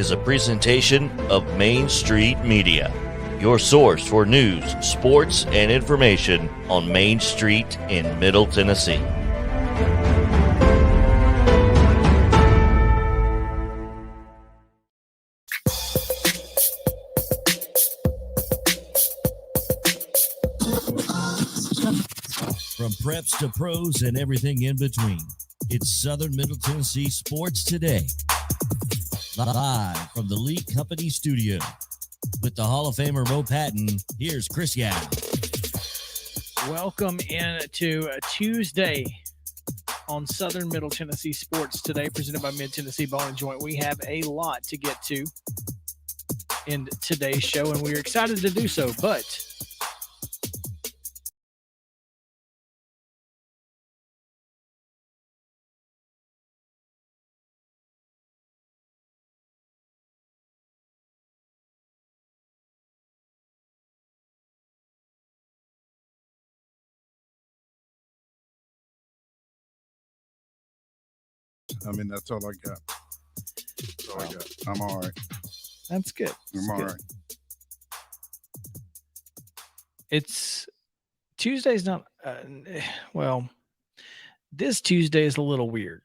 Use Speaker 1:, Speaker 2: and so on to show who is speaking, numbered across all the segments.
Speaker 1: is a presentation of Main Street Media, your source for news, sports, and information on Main Street in Middle Tennessee.
Speaker 2: From preps to pros and everything in between, it's Southern Middle Tennessee Sports Today. Live from the Lee Company studio. With the Hall of Famer Mo Patton, here's Chris Yao.
Speaker 3: Welcome into a Tuesday on Southern Middle Tennessee Sports Today, presented by Mid-Tennessee Bone and Joint. We have a lot to get to in today's show, and we're excited to do so, but
Speaker 4: I mean, that's all I got. That's all I got. I'm all right.
Speaker 3: that's good.
Speaker 4: I'm all right.
Speaker 3: It's Tuesday's not, this Tuesday is a little weird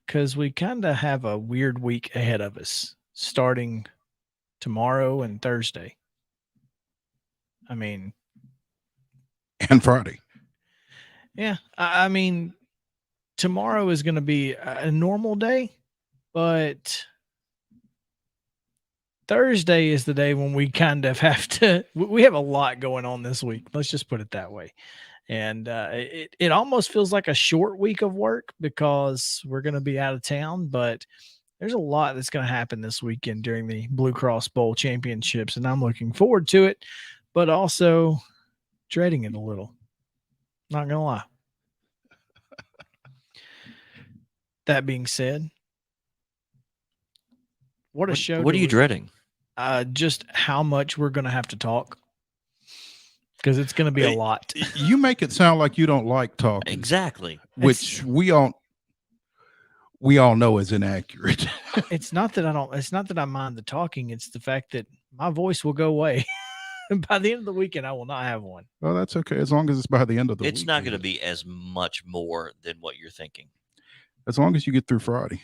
Speaker 3: because we kind of have a weird week ahead of us starting tomorrow and Thursday. I mean,
Speaker 4: And Friday.
Speaker 3: yeah, I mean, tomorrow is going to be a normal day, but Thursday is the day when we kind of have to, we have a lot going on this week. Let's just put it that way. And it almost feels like a short week of work because we're going to be out of town, but there's a lot that's going to happen this weekend during the Blue Cross Bowl Championships, and I'm looking forward to it, but also dreading it a little. Not going to lie. That being said, what a show.
Speaker 1: What are you dreading?
Speaker 3: Just how much we're going to have to talk, because it's going to be a lot.
Speaker 4: You make it sound like you don't like talking.
Speaker 1: Exactly.
Speaker 4: Which we all know is inaccurate.
Speaker 3: It's not that I mind the talking. It's the fact that my voice will go away. By the end of the weekend, I will not have one.
Speaker 4: Well, that's okay. As long as it's by the end of the week.
Speaker 1: It's not going to be as much more than what you're thinking.
Speaker 4: As long as you get through Friday.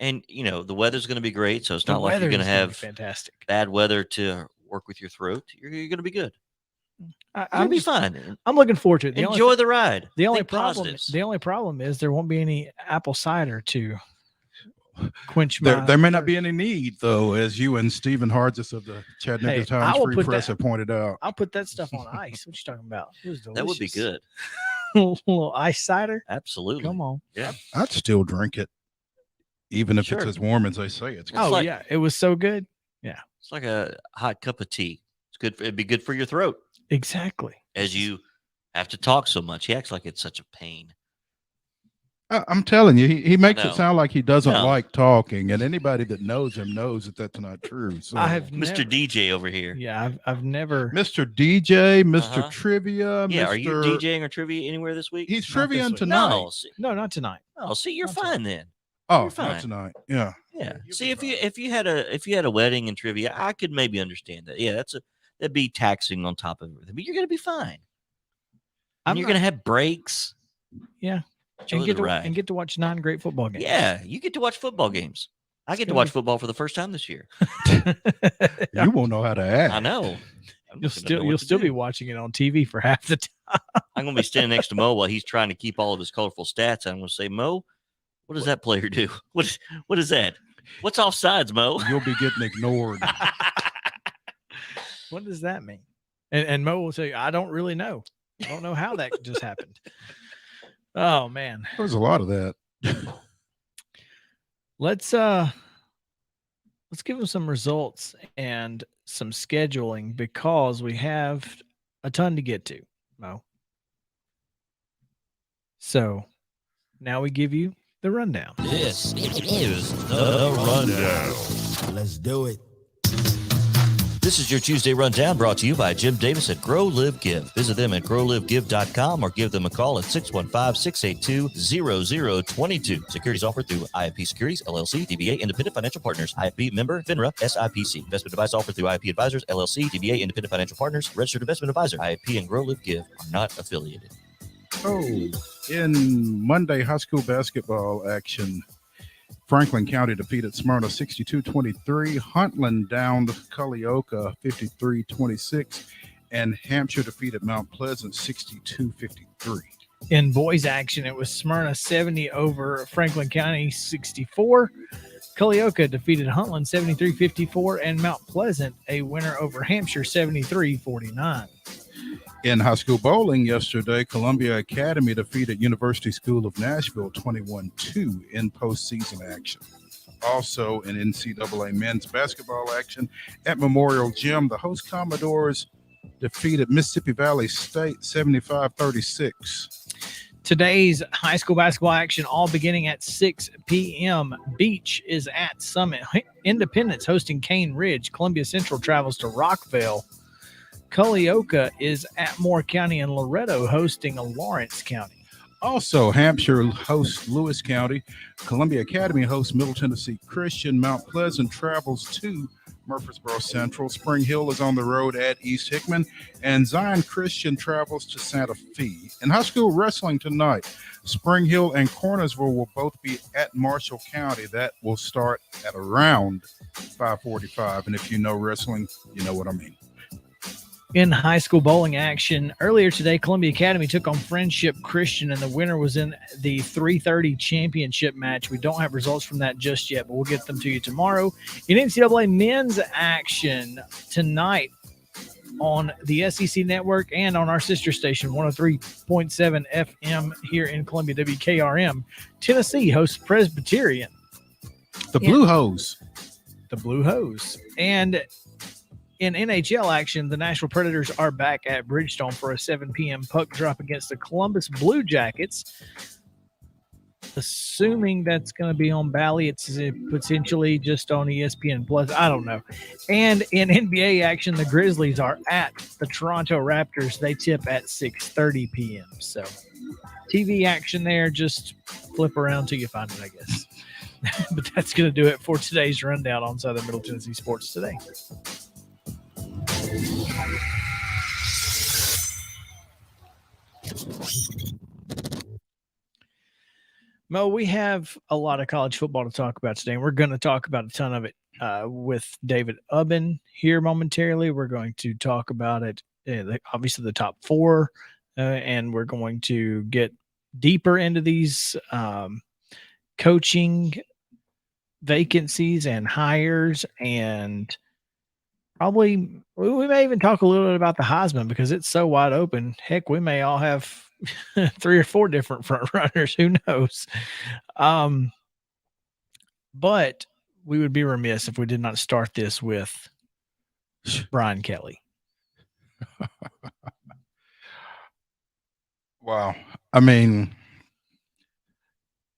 Speaker 1: And, you know, the weather's going to be great, so it's not like you're going to have
Speaker 3: fantastic
Speaker 1: bad weather to work with your throat. You're going to be good.
Speaker 3: I'll
Speaker 1: be fine.
Speaker 3: I'm looking forward to it.
Speaker 1: Enjoy the ride.
Speaker 3: The only
Speaker 1: Think
Speaker 3: problem
Speaker 1: positives.
Speaker 3: the only problem is there won't be any apple cider to quench my
Speaker 4: There may not be any need, though, as you and Stephen Hargis of the Chattanooga
Speaker 3: Hey,
Speaker 4: Times
Speaker 3: I will
Speaker 4: Free
Speaker 3: put
Speaker 4: Press
Speaker 3: that-
Speaker 4: have pointed out.
Speaker 3: I'll put that stuff on ice. What you talking about? It was delicious.
Speaker 1: That would be good.
Speaker 3: Little ice cider.
Speaker 1: Absolutely.
Speaker 3: Come on.
Speaker 1: Yeah.
Speaker 4: I'd still drink it, even if
Speaker 1: Sure.
Speaker 4: it's as warm as they say it's.
Speaker 3: Oh
Speaker 1: like-
Speaker 3: yeah, it was so good.
Speaker 1: It's like a hot cup of tea. It's good. It'd be good for your throat
Speaker 3: Exactly.
Speaker 1: as you have to talk so much. He acts like it's such a pain.
Speaker 4: I'm telling you, he makes
Speaker 1: know.
Speaker 4: it sound like he doesn't
Speaker 1: No.
Speaker 4: like talking, and anybody that knows him knows that that's not true. So,
Speaker 3: I have
Speaker 1: Mr.
Speaker 3: never-
Speaker 1: DJ over here.
Speaker 3: Yeah, I've never.
Speaker 4: Mr. DJ, mister
Speaker 1: Uh-huh.
Speaker 4: Trivia,
Speaker 1: Yeah.
Speaker 4: Mr.
Speaker 1: Are you DJing or trivia anywhere this week?
Speaker 4: He's
Speaker 3: Not this
Speaker 4: triviaing
Speaker 3: week.
Speaker 4: tonight.
Speaker 1: No. See,
Speaker 3: No, not tonight.
Speaker 1: see, you're
Speaker 3: Not
Speaker 1: fine then.
Speaker 4: Oh,
Speaker 1: You're fine.
Speaker 4: not tonight. Yeah.
Speaker 1: Yeah.
Speaker 4: you'll
Speaker 1: See,
Speaker 4: be
Speaker 1: if you had a wedding and trivia, I could maybe understand that. Yeah, that'd be taxing on top of everything. But you're gonna be fine.
Speaker 3: I'm
Speaker 1: And you're
Speaker 3: not-
Speaker 1: gonna have breaks.
Speaker 3: Yeah.
Speaker 1: Enjoy
Speaker 3: And get
Speaker 1: the
Speaker 3: to
Speaker 1: ride.
Speaker 3: and get to watch 9 great football games.
Speaker 1: Yeah, you get to watch football games. I get to
Speaker 3: gonna
Speaker 1: watch
Speaker 3: be-
Speaker 1: football for the first time this year.
Speaker 4: You won't know how to act.
Speaker 1: I know.
Speaker 3: You'll still be watching it on TV for half the time.
Speaker 1: I'm gonna be standing next to Mo while he's trying to keep all of his colorful stats. I'm gonna say, Mo, what does that player do? What is that? What's offsides, Mo?
Speaker 4: You'll be getting ignored.
Speaker 3: What does that mean? And Mo will say, I don't really know. I don't know how that just happened. Oh man.
Speaker 4: There's a lot of that.
Speaker 3: Let's give them some results and some scheduling because we have a ton to get to, Mo. So now we give you the rundown.
Speaker 2: This is the Rundown. Let's do it.
Speaker 1: This is your Tuesday Rundown brought to you by Jim Davis at Grow Live Give. Visit them at growlivegive.com or give them a call at 615-682-0022. Securities offered through IFP Securities, LLC, DBA Independent Financial Partners, IFP member, FINRA, SIPC. Investment advice offered through IFP Advisors, LLC, DBA Independent Financial Partners, Registered Investment Advisor. IFP and Grow Live Give are not affiliated.
Speaker 4: Oh, in Monday high school basketball action, Franklin County defeated Smyrna 62-23. Huntland downed Culleoka 53-26. And Hampshire defeated Mount Pleasant 62-53.
Speaker 3: In boys action, it was Smyrna 70 over Franklin County 64. Culleoka defeated Huntland 73-54. And Mount Pleasant a winner over Hampshire 73-49.
Speaker 4: In high school bowling yesterday, Columbia Academy defeated University School of Nashville 21-2 in postseason action. Also in NCAA men's basketball action at Memorial Gym, the host Commodores defeated Mississippi Valley State 75-36.
Speaker 3: Today's high school basketball action all beginning at 6 p.m. Beach is at Summit. Independence hosting Cane Ridge. Columbia Central travels to Rockville. Culleoka is at Moore County, and Loretto hosting Lawrence County.
Speaker 4: Also, Hampshire hosts Lewis County. Columbia Academy hosts Middle Tennessee Christian. Mount Pleasant travels to Murfreesboro Central. Spring Hill is on the road at East Hickman. And Zion Christian travels to Santa Fe. In high school wrestling tonight, Spring Hill and Cornersville will both be at Marshall County. That will start at around 5:45. And if you know wrestling, you know what I mean.
Speaker 3: In high school bowling action, earlier today, Columbia Academy took on Friendship Christian, and the winner was in the 3:30 championship match. We don't have results from that just yet, but we'll get them to you tomorrow. In NCAA men's action tonight on the SEC network and on our sister station, 103.7 FM here in Columbia, WKRM, Tennessee hosts Presbyterian.
Speaker 4: The Blue Hose.
Speaker 3: The Blue Hose. And in NHL action, the Nashville Predators are back at Bridgestone for a 7 p.m. puck drop against the Columbus Blue Jackets. Assuming that's going to be on Bally, it's potentially just on ESPN Plus. I don't know. And in NBA action, the Grizzlies are at the Toronto Raptors. They tip at 6:30 p.m. So TV action there. Just flip around till you find it, I guess. But that's going to do it for today's rundown on Southern Middle Tennessee Sports Today. Mo, we have a lot of college football to talk about today, and we're going to talk about a ton of it with David Ubben here momentarily. We're going to talk about it, obviously the top four, and we're going to get deeper into these coaching vacancies and hires, and probably we may even talk a little bit about the Heisman because it's so wide open. Heck, we may all have 3 or 4 different front runners. Who knows? But we would be remiss if we did not start this with Brian Kelly.
Speaker 4: Wow. I mean,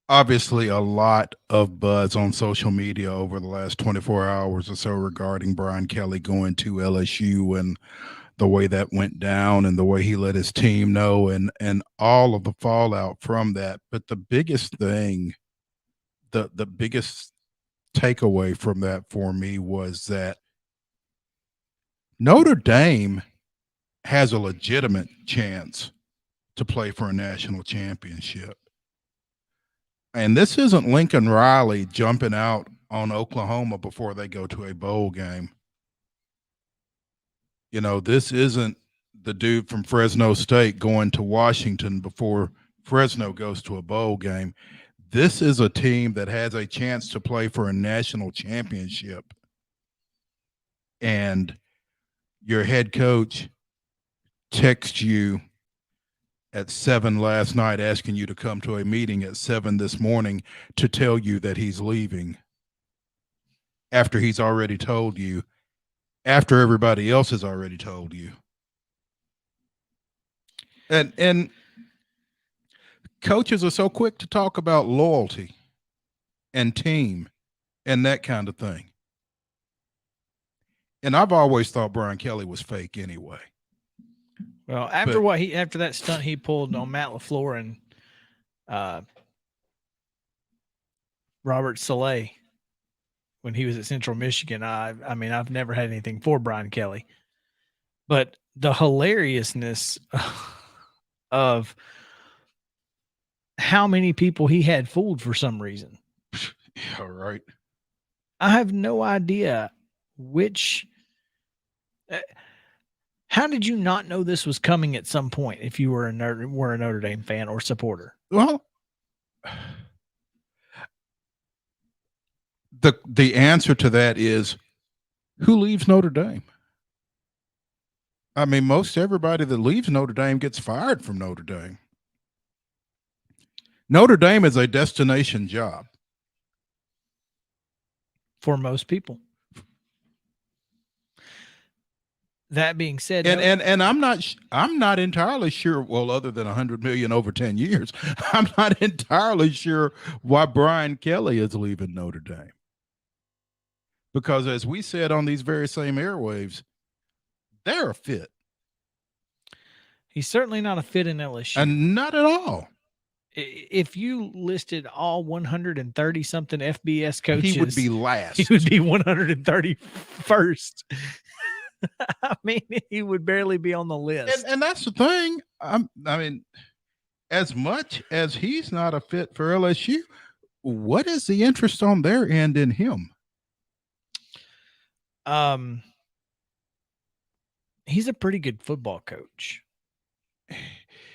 Speaker 4: obviously a lot of buzz on social media over the last 24 hours or so regarding Brian Kelly going to LSU and the way that went down and the way he let his team know and all of the fallout from that. But the biggest thing, the biggest takeaway from that for me was that Notre Dame has a legitimate chance to play for a national championship. And this isn't Lincoln Riley jumping out on Oklahoma before they go to a bowl game. You know, this isn't the dude from Fresno State going to Washington before Fresno goes to a bowl game. This is a team that has a chance to play for a national championship. And your head coach texts you at 7 last night asking you to come to a meeting at 7 this morning to tell you that he's leaving after he's already told you, after everybody else has already told you. And coaches are so quick to talk about loyalty and team and that kind of thing. And I've always thought Brian Kelly was fake anyway.
Speaker 3: Well, after that stunt he pulled on Matt LaFleur and Robert Saleh when he was at Central Michigan, I mean, I've never had anything for Brian Kelly, but the hilariousness of how many people he had fooled for some reason.
Speaker 4: Yeah, right.
Speaker 3: I have no idea which. How did you not know this was coming at some point if you were a Notre Dame fan or supporter?
Speaker 4: Well, the answer to that is who leaves Notre Dame? I mean, most everybody that leaves Notre Dame gets fired from Notre Dame. Notre Dame is a destination job
Speaker 3: For most people. That being said,
Speaker 4: and I'm not entirely sure. Well, other than 100 million over 10 years, I'm not entirely sure why Brian Kelly is leaving Notre Dame. Because as we said on these very same airwaves, they're a fit.
Speaker 3: He's certainly not a fit in LSU.
Speaker 4: And not at all.
Speaker 3: If you listed all 130 something FBS coaches,
Speaker 4: He would be last.
Speaker 3: He would be 131st. I mean, he would barely be on the list.
Speaker 4: And that's the thing. I mean, as much as he's not a fit for LSU, what is the interest on their end in him?
Speaker 3: He's a pretty good football coach.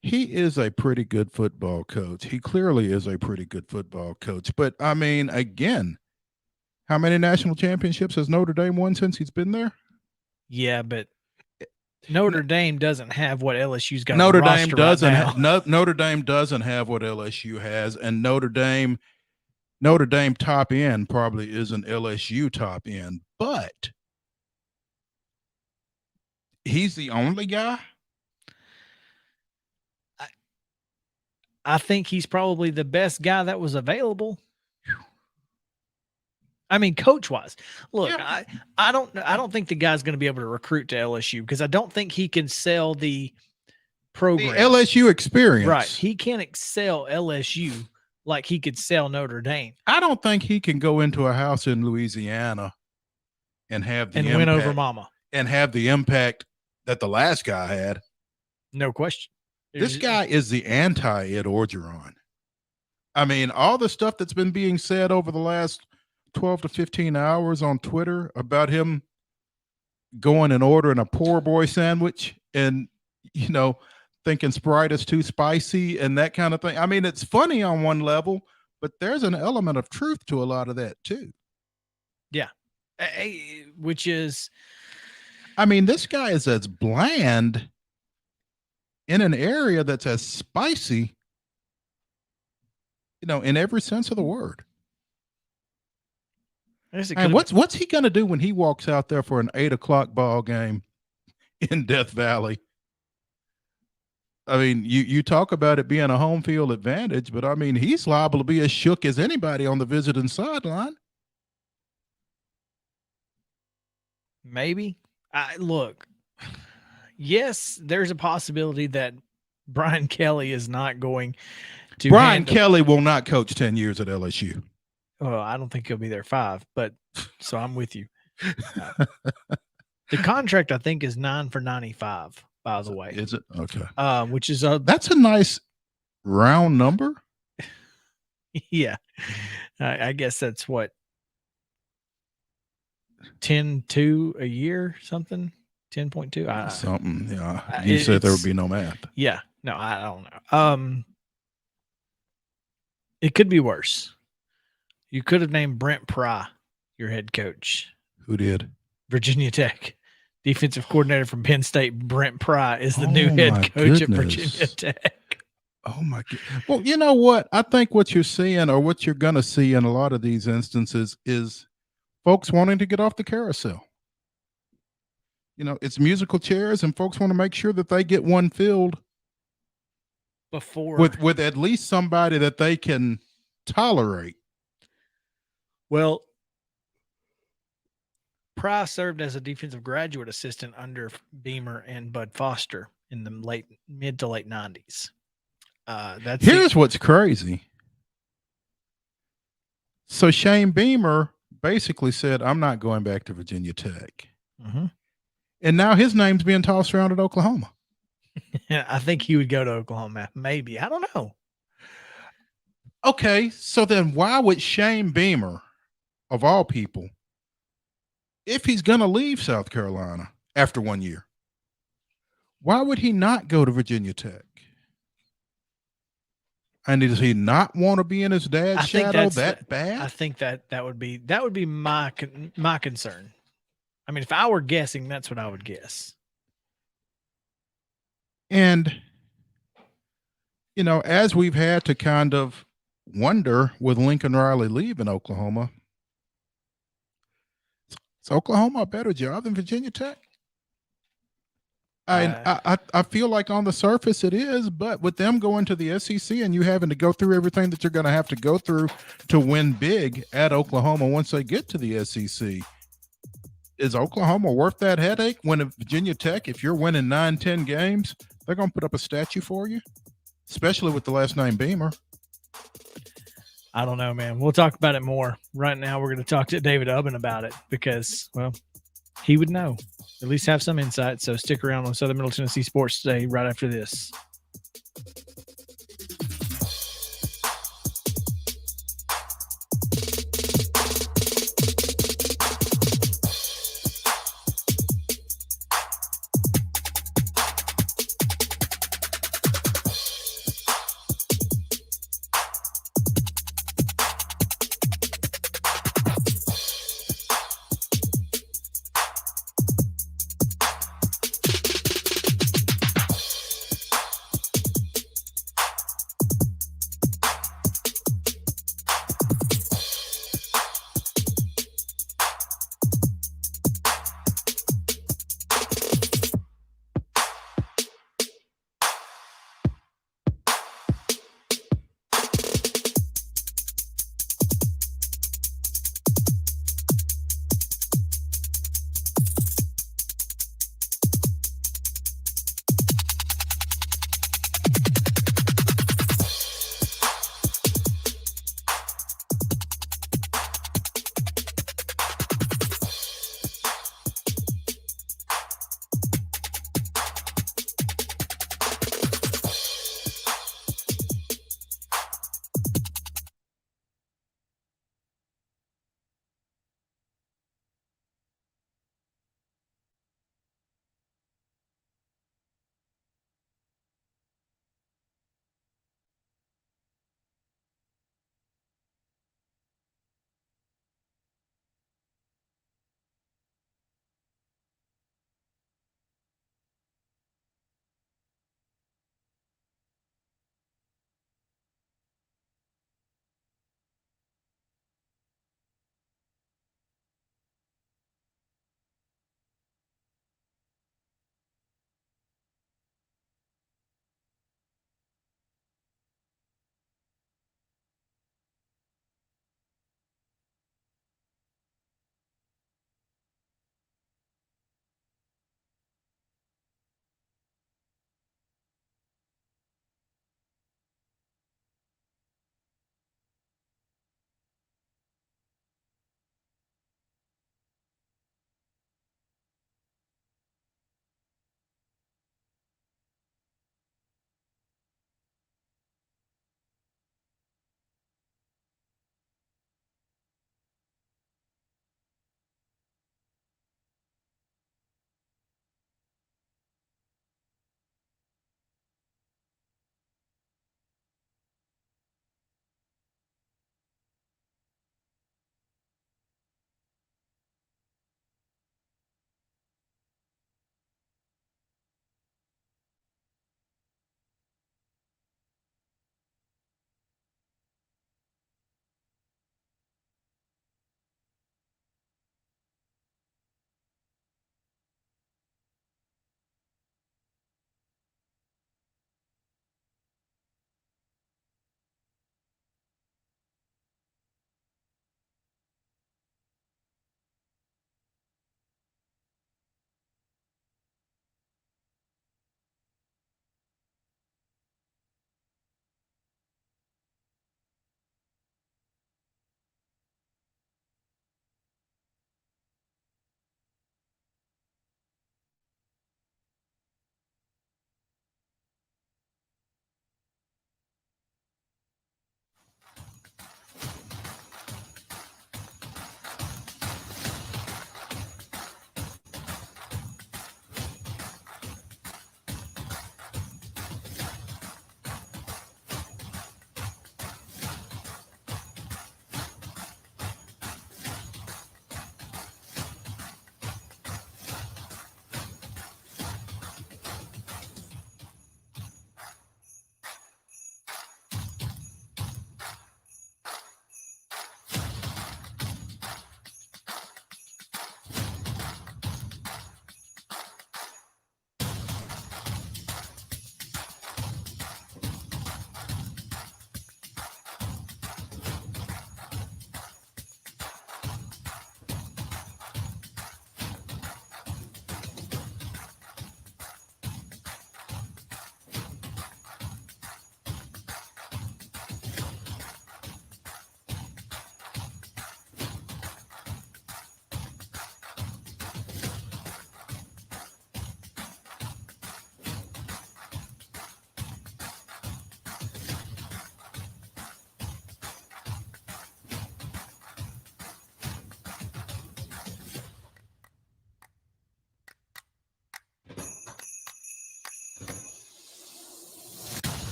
Speaker 4: He is a pretty good football coach. He clearly is a pretty good football coach. But I mean, again, how many national championships has Notre Dame won since he's been there?
Speaker 3: Yeah, but Notre Dame doesn't have what LSU's got.
Speaker 4: Notre Dame doesn't. Notre Dame doesn't have what LSU has, and Notre Dame top end probably isn't LSU top end, but he's the only guy.
Speaker 3: I think he's probably the best guy that was available. I mean, coach wise, look, yeah. I don't think the guy's going to be able to recruit to LSU because I don't think he can sell the program,
Speaker 4: the LSU experience.
Speaker 3: Right. He can't excel LSU like he could sell Notre Dame.
Speaker 4: I don't think he can go into a house in Louisiana and have the
Speaker 3: impact, win over mama
Speaker 4: and have the impact that the last guy had.
Speaker 3: No question.
Speaker 4: This guy is the anti-Ed Orgeron. I mean, all the stuff that's been being said over the last 12 to 15 hours on Twitter about him going and ordering a poor boy sandwich and, you know, thinking Sprite is too spicy and that kind of thing. I mean, it's funny on one level, but there's an element of truth to a lot of that too.
Speaker 3: Yeah. Which is,
Speaker 4: I mean, this guy is as bland in an area that's as spicy, you know, in every sense of the word. And what's he going to do when he walks out there for an 8:00 ball game in Death Valley? I mean, you talk about it being a home field advantage, but I mean, he's liable to be as shook as anybody on the visiting sideline.
Speaker 3: Maybe. Look, yes, there's a possibility that Brian Kelly is not going to.
Speaker 4: Brian Kelly will not coach 10 years at LSU.
Speaker 3: Well, I don't think he'll be there 5, but so I'm with you. The contract, I think, is 9 for $95, by the way.
Speaker 4: Is it? Okay.
Speaker 3: Which is
Speaker 4: that's a nice round number.
Speaker 3: Yeah. I guess that's what, 10.2 a year, something. 10.2.
Speaker 4: Something. Yeah. You said there would be no math.
Speaker 3: Yeah. No, I don't know. It could be worse. You could have named Brent Pry your head coach.
Speaker 4: Who did?
Speaker 3: Virginia Tech. Defensive coordinator from Penn State, Brent Pry, is the new head coach at Virginia Tech.
Speaker 4: Oh, my God. Well, you know what? I think what you're seeing or what you're going to see in a lot of these instances is folks wanting to get off the carousel. You know, it's musical chairs, and folks want to make sure that they get one filled
Speaker 3: before
Speaker 4: with at least somebody that they can tolerate.
Speaker 3: Well, Price served as a defensive graduate assistant under Beamer and Bud Foster in the mid to late 90s.
Speaker 4: Here's what's crazy. So Shane Beamer basically said, I'm not going back to Virginia Tech.
Speaker 3: Mm-hmm.
Speaker 4: And now his name's being tossed around at Oklahoma.
Speaker 3: I think he would go to Oklahoma. Maybe. I don't know.
Speaker 4: Okay, so then why would Shane Beamer, of all people, if he's going to leave South Carolina after 1 year, why would he not go to Virginia Tech? And does he not want to be in his dad's shadow that bad?
Speaker 3: I think that would be my concern. I mean, if I were guessing, that's what I would guess.
Speaker 4: And, you know, as we've had to kind of wonder with Lincoln Riley leaving Oklahoma, is Oklahoma a better job than Virginia Tech? I feel like on the surface it is, but with them going to the SEC and you having to go through everything that you're going to have to go through to win big at Oklahoma once they get to the SEC, is Oklahoma worth that headache when at Virginia Tech, if you're winning 9-10 games, they're going to put up a statue for you, especially with the last name Beamer?
Speaker 3: I don't know, man. We'll talk about it more. Right now, we're going to talk to David Ubben about it because, well, he would know, at least have some insight. So stick around on Southern Middle Tennessee Sports Today right after this.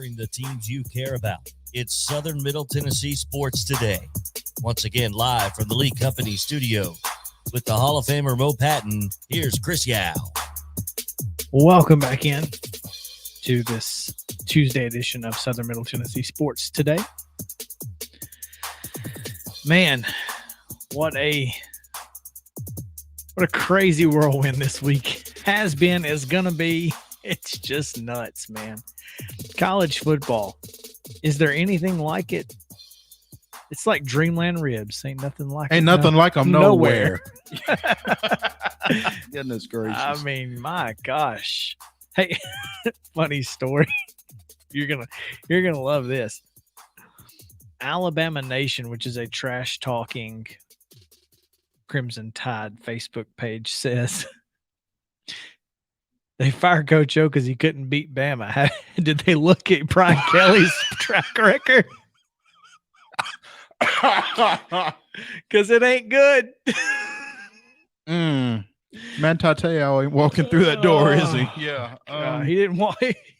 Speaker 2: covering the teams you care about. It's Southern Middle Tennessee Sports Today. Once again, live from the Lee Company studio with the Hall of Famer Mo Patton. Here's Chris Yao.
Speaker 3: Welcome back in to this Tuesday edition of Southern Middle Tennessee Sports Today. Man, what a crazy whirlwind this week has been, is going to be. It's just nuts, man. College football. Is there anything like it? It's like Dreamland Ribs. Ain't nothing like
Speaker 4: Ain't nothing like them nowhere. Goodness gracious.
Speaker 3: I mean, my gosh. Hey, funny story. You're gonna love this. Alabama Nation, which is a trash talking Crimson Tide Facebook page, says they fired Coach O because he couldn't beat Bama. Did they look at Brian Kelly's track record? Because it ain't good.
Speaker 4: Mantateo ain't walking through that door, is he? Yeah.
Speaker 3: He didn't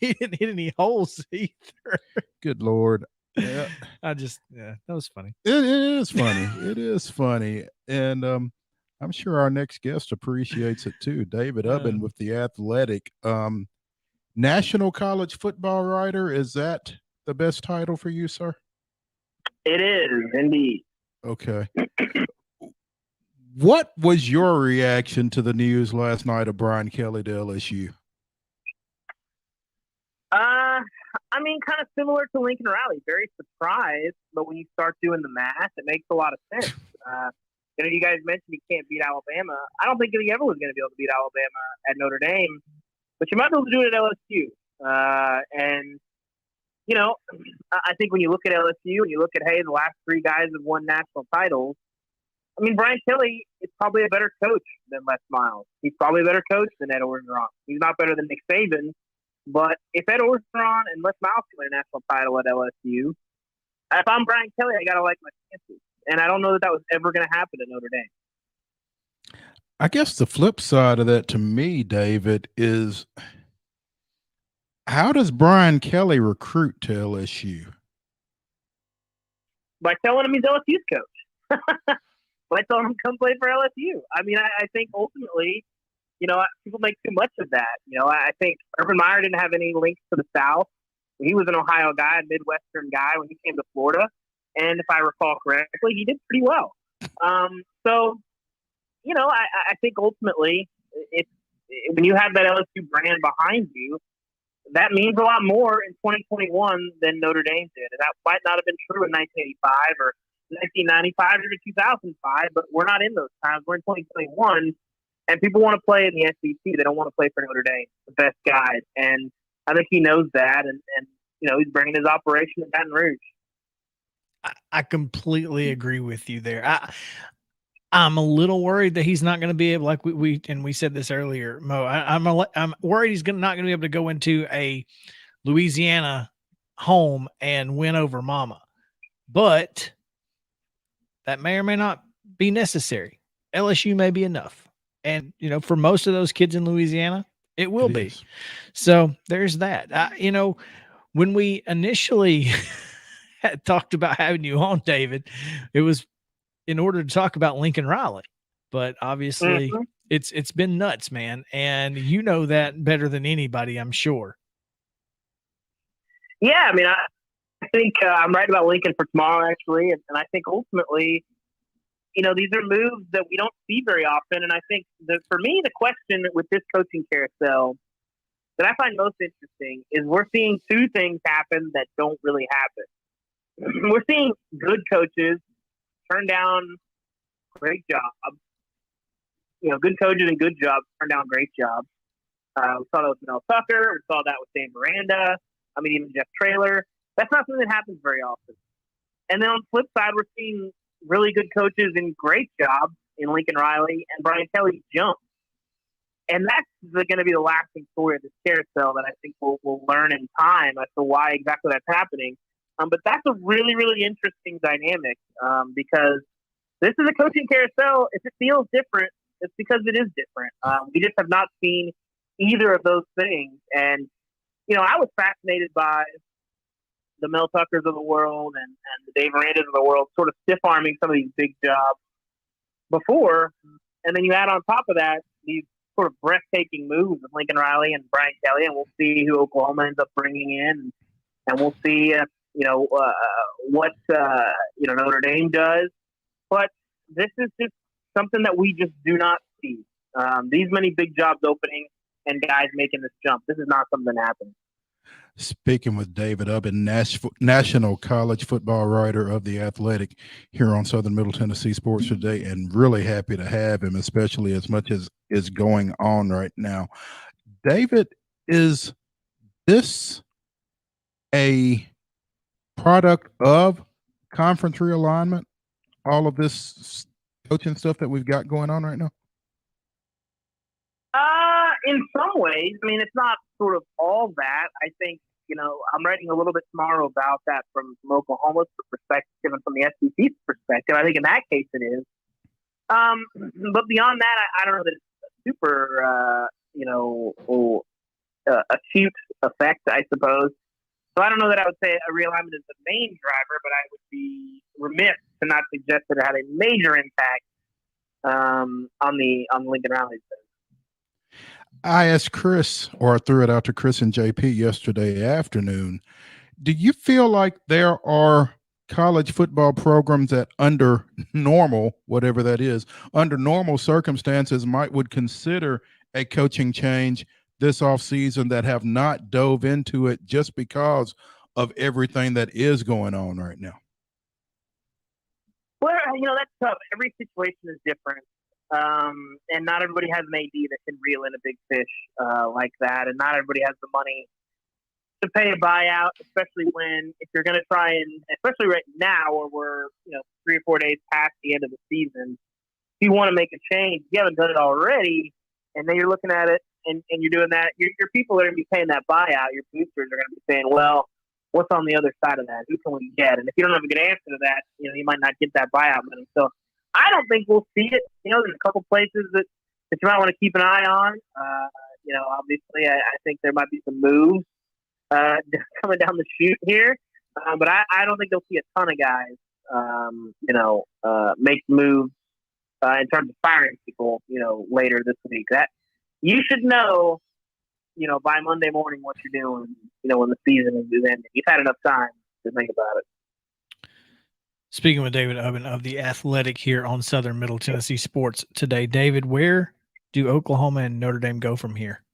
Speaker 3: hit any holes either.
Speaker 4: Good Lord. Yeah.
Speaker 3: That was funny.
Speaker 4: It is funny. It is funny. And I'm sure our next guest appreciates it too. David Ubben with The Athletic. National College Football Writer. Is that the best title for you, sir?
Speaker 5: It is, indeed.
Speaker 4: Okay. What was your reaction to the news last night of Brian Kelly to LSU?
Speaker 5: I mean, kind of similar to Lincoln Riley. Very surprised, but when you start doing the math, it makes a lot of sense. You guys mentioned he can't beat Alabama. I don't think he ever was going to be able to beat Alabama at Notre Dame, but you might be able to do it at LSU. I think when you look at LSU and you look at, hey, the last three guys have won national titles. I mean, Brian Kelly is probably a better coach than Les Miles. He's probably a better coach than Ed Orgeron. He's not better than Nick Saban, but if Ed Orgeron and Les Miles can win a national title at LSU, if I'm Brian Kelly, I got to like my chances. And I don't know that was ever going to happen at Notre Dame.
Speaker 4: I guess the flip side of that to me, David, is how does Brian Kelly recruit to LSU?
Speaker 5: By telling him he's LSU's coach. By telling him come play for LSU. I mean, I think ultimately, people make too much of that. I think Urban Meyer didn't have any links to the South. He was an Ohio guy, a Midwestern guy when he came to Florida. And if I recall correctly, he did pretty well. I think ultimately, when you have that LSU brand behind you, that means a lot more in 2021 than Notre Dame did. And that might not have been true in 1985 or 1995 or 2005, but we're not in those times. We're in 2021, and people want to play in the SEC. They don't want to play for Notre Dame, the best guys. And I think he knows that, and he's bringing his operation to Baton Rouge.
Speaker 3: I completely agree with you there. I'm a little worried that he's not going to be able, like we said this earlier, Mo. I'm worried he's not going to be able to go into a Louisiana home and win over Mama, but that may or may not be necessary. LSU may be enough, and for most of those kids in Louisiana, it will be. So there's that. When we initially had talked about having you on, David, it was in order to talk about Lincoln Riley, but obviously it's been nuts, man. And you know that better than anybody, I'm sure.
Speaker 5: Yeah. I mean, I think I'm right about Lincoln for tomorrow, actually. And I think ultimately, these are moves that we don't see very often. And I think for me, the question with this coaching carousel that I find most interesting is we're seeing two things happen that don't really happen. We're seeing good coaches turn down great jobs. Good coaches and good jobs turn down great jobs. We saw that with Mel Tucker. We saw that with Dave Miranda. I mean, even Jeff Traylor. That's not something that happens very often. And then on the flip side, we're seeing really good coaches and great jobs in Lincoln Riley and Brian Kelly jump. And that's going to be the lasting story of this carousel that I think we'll learn in time as to why exactly that's happening. But that's a really, really interesting dynamic because this is a coaching carousel. If it feels different, it's because it is different. We just have not seen either of those things. And, I was fascinated by the Mel Tuckers of the world and the Dave Mirandas of the world sort of stiff-arming some of these big jobs before, and then you add on top of that these sort of breathtaking moves with Lincoln Riley and Brian Kelly, and we'll see who Oklahoma ends up bringing in, and we'll see what Notre Dame does. But this is just something that we just do not see. These many big jobs opening and guys making this jump. This is not something that happens.
Speaker 4: Speaking with David Ubben, national college football writer of The Athletic, here on Southern Middle Tennessee Sports Today, and really happy to have him, especially as much as is going on right now. David, is this a product of conference realignment, all of this coaching stuff that we've got going on right now?
Speaker 5: In some ways, I mean, it's not sort of all that. I think, I'm writing a little bit tomorrow about that from Oklahoma's perspective and from the SEC's perspective. I think in that case it is. But beyond that, I don't know that it's a super, acute effect, I suppose. So I don't know that I would say a realignment is the main driver, but I would be remiss to not suggest that it had a major impact on Lincoln Riley's thing.
Speaker 4: I asked Chris, or I threw it out to Chris and JP yesterday afternoon. Do you feel like there are college football programs that under normal, whatever that is, under normal circumstances would consider a coaching change this offseason that have not dove into it just because of everything that is going on right now?
Speaker 5: Well, that's tough. Every situation is different. And not everybody has an AD that can reel in a big fish like that. And not everybody has the money to pay a buyout, especially if you're going to try and, especially right now where we're, 3 or 4 days past the end of the season, if you want to make a change, you haven't done it already, and then you're looking at it and you're doing that, your people are going to be paying that buyout. Your boosters are going to be saying, well, what's on the other side of that? Who can we get? And if you don't have a good answer to that, you might not get that buyout money. So I don't think we'll see it. There's a couple places that you might want to keep an eye on. Obviously, I think there might be some moves coming down the chute here. But I don't think you'll see a ton of guys, make moves in terms of firing people, later this week. That you should know, by Monday morning what you're doing, when the season is ending. You've had enough time to think about it.
Speaker 3: Speaking with David Ubben of The Athletic here on Southern Middle Tennessee Sports Today. David, where do Oklahoma and Notre Dame go from here?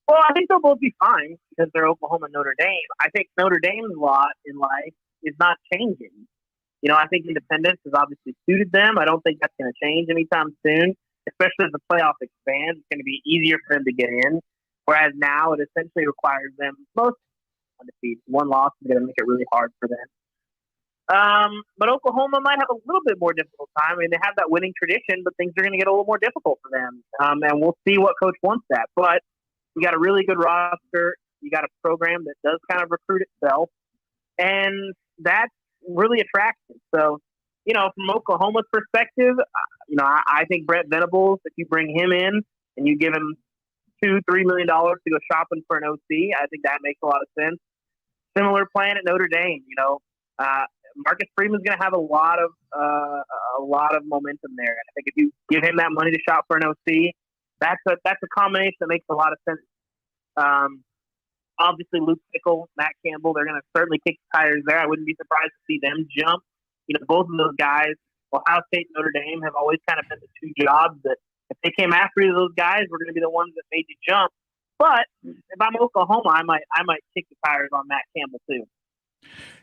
Speaker 5: Well, I think they'll both be fine because they're Oklahoma and Notre Dame. I think Notre Dame's lot in life is not changing. I think independence has obviously suited them. I don't think that's going to change anytime soon, especially as the playoff expands. It's going to be easier for them to get in, whereas now it essentially requires them most undefeated. One loss is going to make it really hard for them. But Oklahoma might have a little bit more difficult time. I mean, they have that winning tradition, but things are going to get a little more difficult for them. And we'll see what coach wants that. But you got a really good roster. You got a program that does kind of recruit itself. And that's really attractive. So, from Oklahoma's perspective, I think Brent Venables, if you bring him in and you give him $2-3 million to go shopping for an OC, I think that makes a lot of sense. Similar plan at Notre Dame. Marcus Freeman's going to have a lot of momentum there. And I think if you give him that money to shop for an OC, that's a combination that makes a lot of sense. Obviously, Luke Pickle, Matt Campbell, they're going to certainly kick the tires there. I wouldn't be surprised to see them jump. Both of those guys, Ohio State and Notre Dame, have always kind of been the two jobs that if they came after either of those guys, we're going to be the ones that made you jump. But if I'm Oklahoma, I might kick the tires on Matt Campbell too.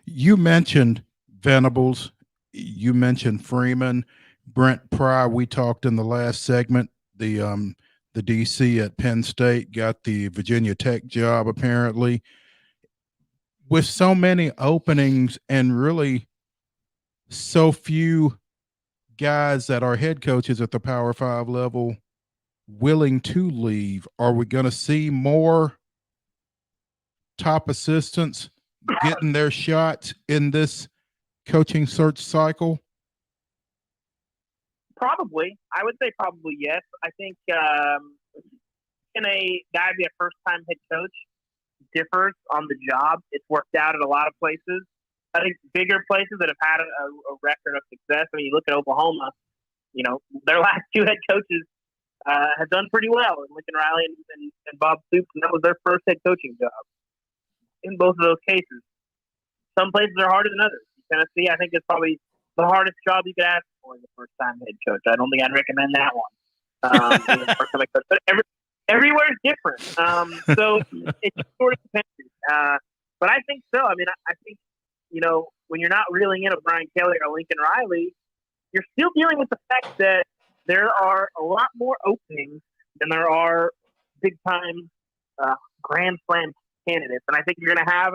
Speaker 4: You mentioned Venables. You mentioned Freeman. Brent Pry, we talked in the last segment. The DC at Penn State got the Virginia Tech job, apparently. With so many openings and really so few guys that are head coaches at the Power 5 level willing to leave, are we going to see more top assistants getting their shots in this coaching search cycle?
Speaker 5: Probably. I would say probably yes. I think can a guy be a first-time head coach differs on the job. It's worked out at a lot of places. I think bigger places that have had a record of success. I mean, you look at Oklahoma, their last two head coaches have done pretty well. Lincoln Riley and Bob Stoops, and that was their first head coaching job in both of those cases. Some places are harder than others. Tennessee, I think, is probably the hardest job you could ask for as a first-time head coach. I don't think I'd recommend that one. Being a first-time head coach. But everywhere is different. So it just sort of depends. But I think so. I mean, I think, when you're not reeling in a Brian Kelly or Lincoln Riley, you're still dealing with the fact that there are a lot more openings than there are big-time Grand Slam candidates. And I think you're going to have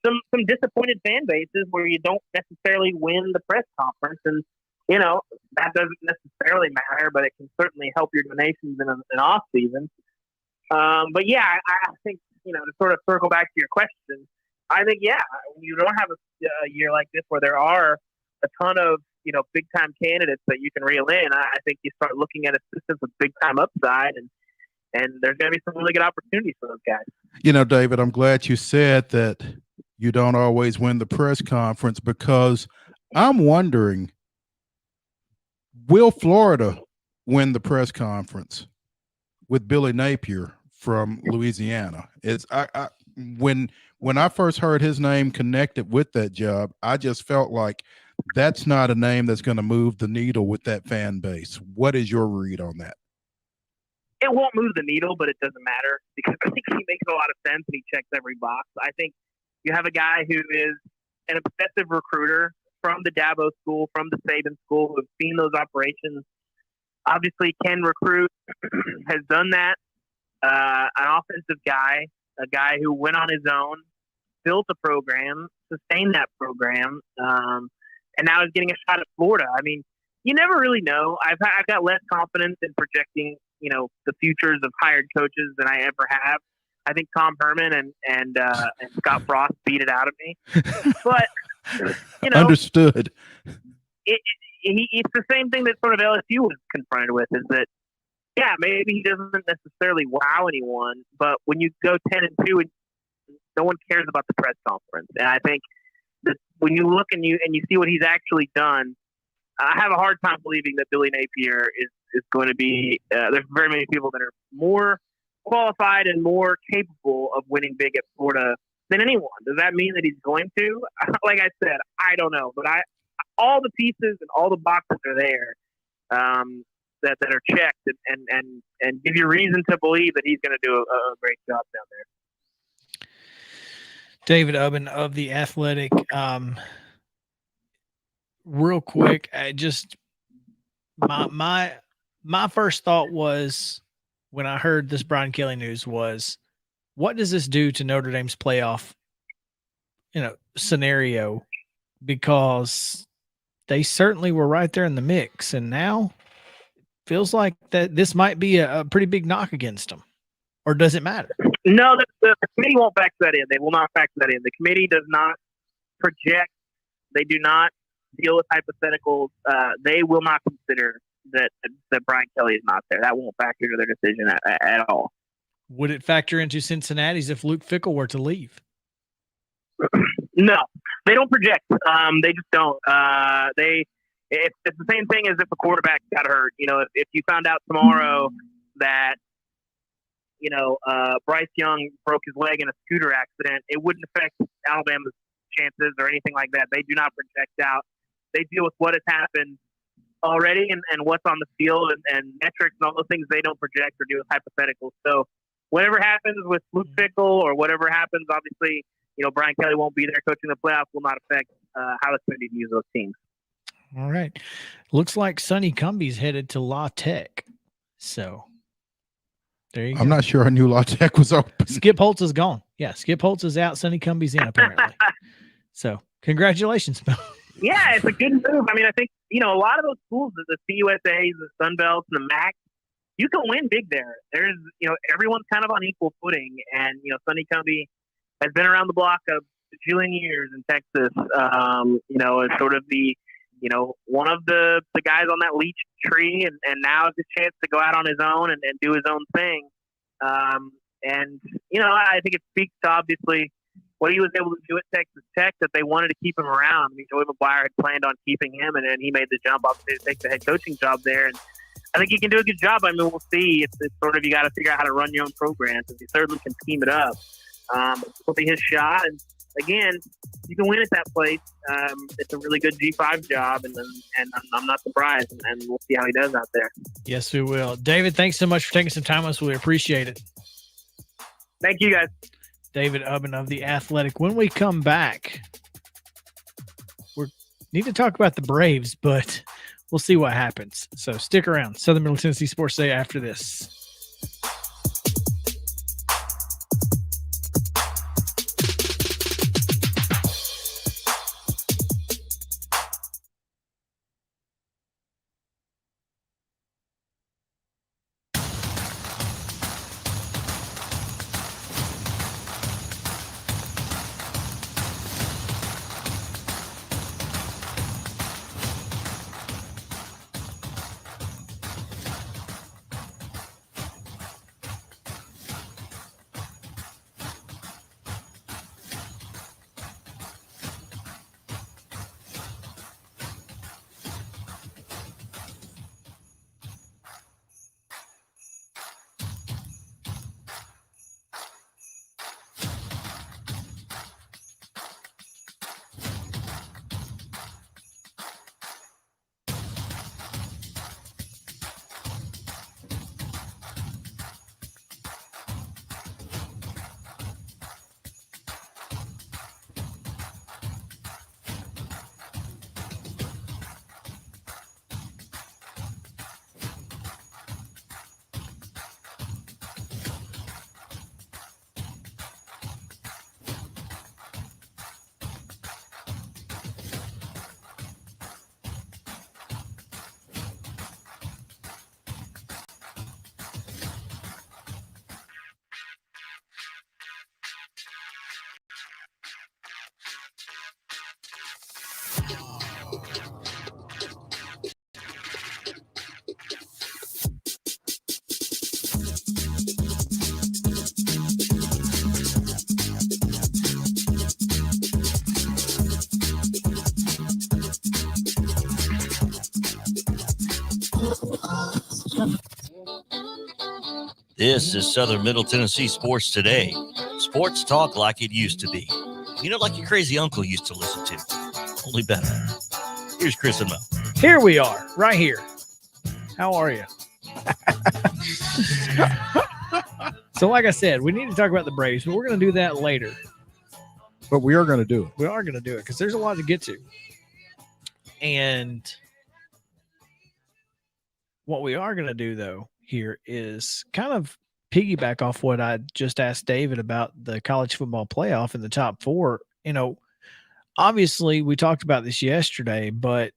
Speaker 5: some disappointed fan bases where you don't necessarily win the press conference. And, that doesn't necessarily matter, but it can certainly help your donations in an off season. But yeah, I think, to sort of circle back to your question, I think, when you don't have a year like this where there are a ton of, big time candidates that you can reel in, I think you start looking at assistants with big time upside, and there's going to be some really good opportunities for those guys.
Speaker 4: David, I'm glad you said that you don't always win the press conference, because I'm wondering, will Florida win the press conference with Billy Napier from Louisiana? When I first heard his name connected with that job, I just felt like that's not a name that's going to move the needle with that fan base. What is your read on that?
Speaker 5: It won't move the needle, but it doesn't matter, because I think he makes a lot of sense and he checks every box. I think you have a guy who is an obsessive recruiter from the Dabo school, from the Saban school, who've seen those operations. Obviously, can recruit, has done that. An offensive guy, a guy who went on his own, built a program, sustained that program, and now is getting a shot at Florida. I mean, you never really know. I've got less confidence in projecting, the futures of hired coaches than I ever have. I think Tom Herman and Scott Frost beat it out of me. But,
Speaker 4: Understood.
Speaker 5: It's the same thing that sort of LSU was confronted with, is that, maybe he doesn't necessarily wow anyone, but when you go 10-2 and no one cares about the press conference. And I think that when you look and you see what he's actually done, I have a hard time believing that Billy Napier is going to be. There's very many people that are more qualified and more capable of winning big at Florida than anyone. Does that mean that he's going to? Like I said, I don't know, but all the pieces and all the boxes are there that are checked and give you reason to believe that he's going to do a great job down there.
Speaker 3: David Ubben of The Athletic. Real quick, my first thought was, when I heard this Brian Kelly news, was, what does this do to Notre Dame's playoff, scenario? Because they certainly were right there in the mix, and now feels like that this might be a pretty big knock against them. Or does it matter?
Speaker 5: No, the committee won't factor that in. They will not factor that in. The committee does not project. They do not deal with hypotheticals. They will not consider that Brian Kelly is not there. That won't factor into their decision at all.
Speaker 3: Would it factor into Cincinnati's if Luke Fickell were to leave?
Speaker 5: No, they don't project. They just don't. It's the same thing as if a quarterback got hurt. If you found out tomorrow that Bryce Young broke his leg in a scooter accident, it wouldn't affect Alabama's chances or anything like that. They do not project out. They deal with what has happened already and what's on the field and metrics and all those things. They don't project or deal with hypotheticals. So whatever happens with Luke Fickell or whatever happens, obviously, Brian Kelly won't be there coaching the playoffs, will not affect how the committee views those teams.
Speaker 3: All right. Looks like Sonny Cumbie's headed to La Tech. So there you go.
Speaker 4: I'm not sure I knew La Tech was open.
Speaker 3: Skip Holtz is gone. Yeah, Skip Holtz is out. Sonny Cumbie's in, apparently. So congratulations, Bill.
Speaker 5: Yeah, it's a good move. I mean, I think, a lot of those schools, the CUSAs, the Sun Belts, and the MAC, you can win big there. There's, everyone's kind of on equal footing. And, Sonny Cumbie has been around the block a bajillion years in Texas, as sort of the, one of the guys on that Leach tree. And now it's his chance to go out on his own and do his own thing. And, I think it speaks to obviously what he was able to do at Texas Tech, that they wanted to keep him around. I mean, Joey McGuire had planned on keeping him, and then he made the jump obviously to take the head coaching job there. And I think he can do a good job. I mean, we'll see. It's sort of, you got to figure out how to run your own programs. He certainly can scheme it up. It'll be his shot. And again, you can win at that place. It's a really good G5 job, and I'm not surprised. And we'll see how he does out there.
Speaker 3: Yes, we will. David, thanks so much for taking some time with us. We appreciate it.
Speaker 5: Thank you, guys.
Speaker 3: David Ubben of The Athletic. When we come back, we need to talk about the Braves, but we'll see what happens. So stick around. Southern Middle Tennessee Sports Day after this.
Speaker 1: This is Southern Middle Tennessee Sports Today. Sports talk like it used to be. Like your crazy uncle used to listen to. Only better. Here's Chris and Mo.
Speaker 3: Here we are, right here. How are you? So like I said, we need to talk about the Braves, but we're going to do that later.
Speaker 4: But we are going to do it.
Speaker 3: We are going to do it because there's a lot to get to. And what we are going to do, though, here is kind of piggyback off what I just asked David about the college football playoff in the top four. Obviously we talked about this yesterday, but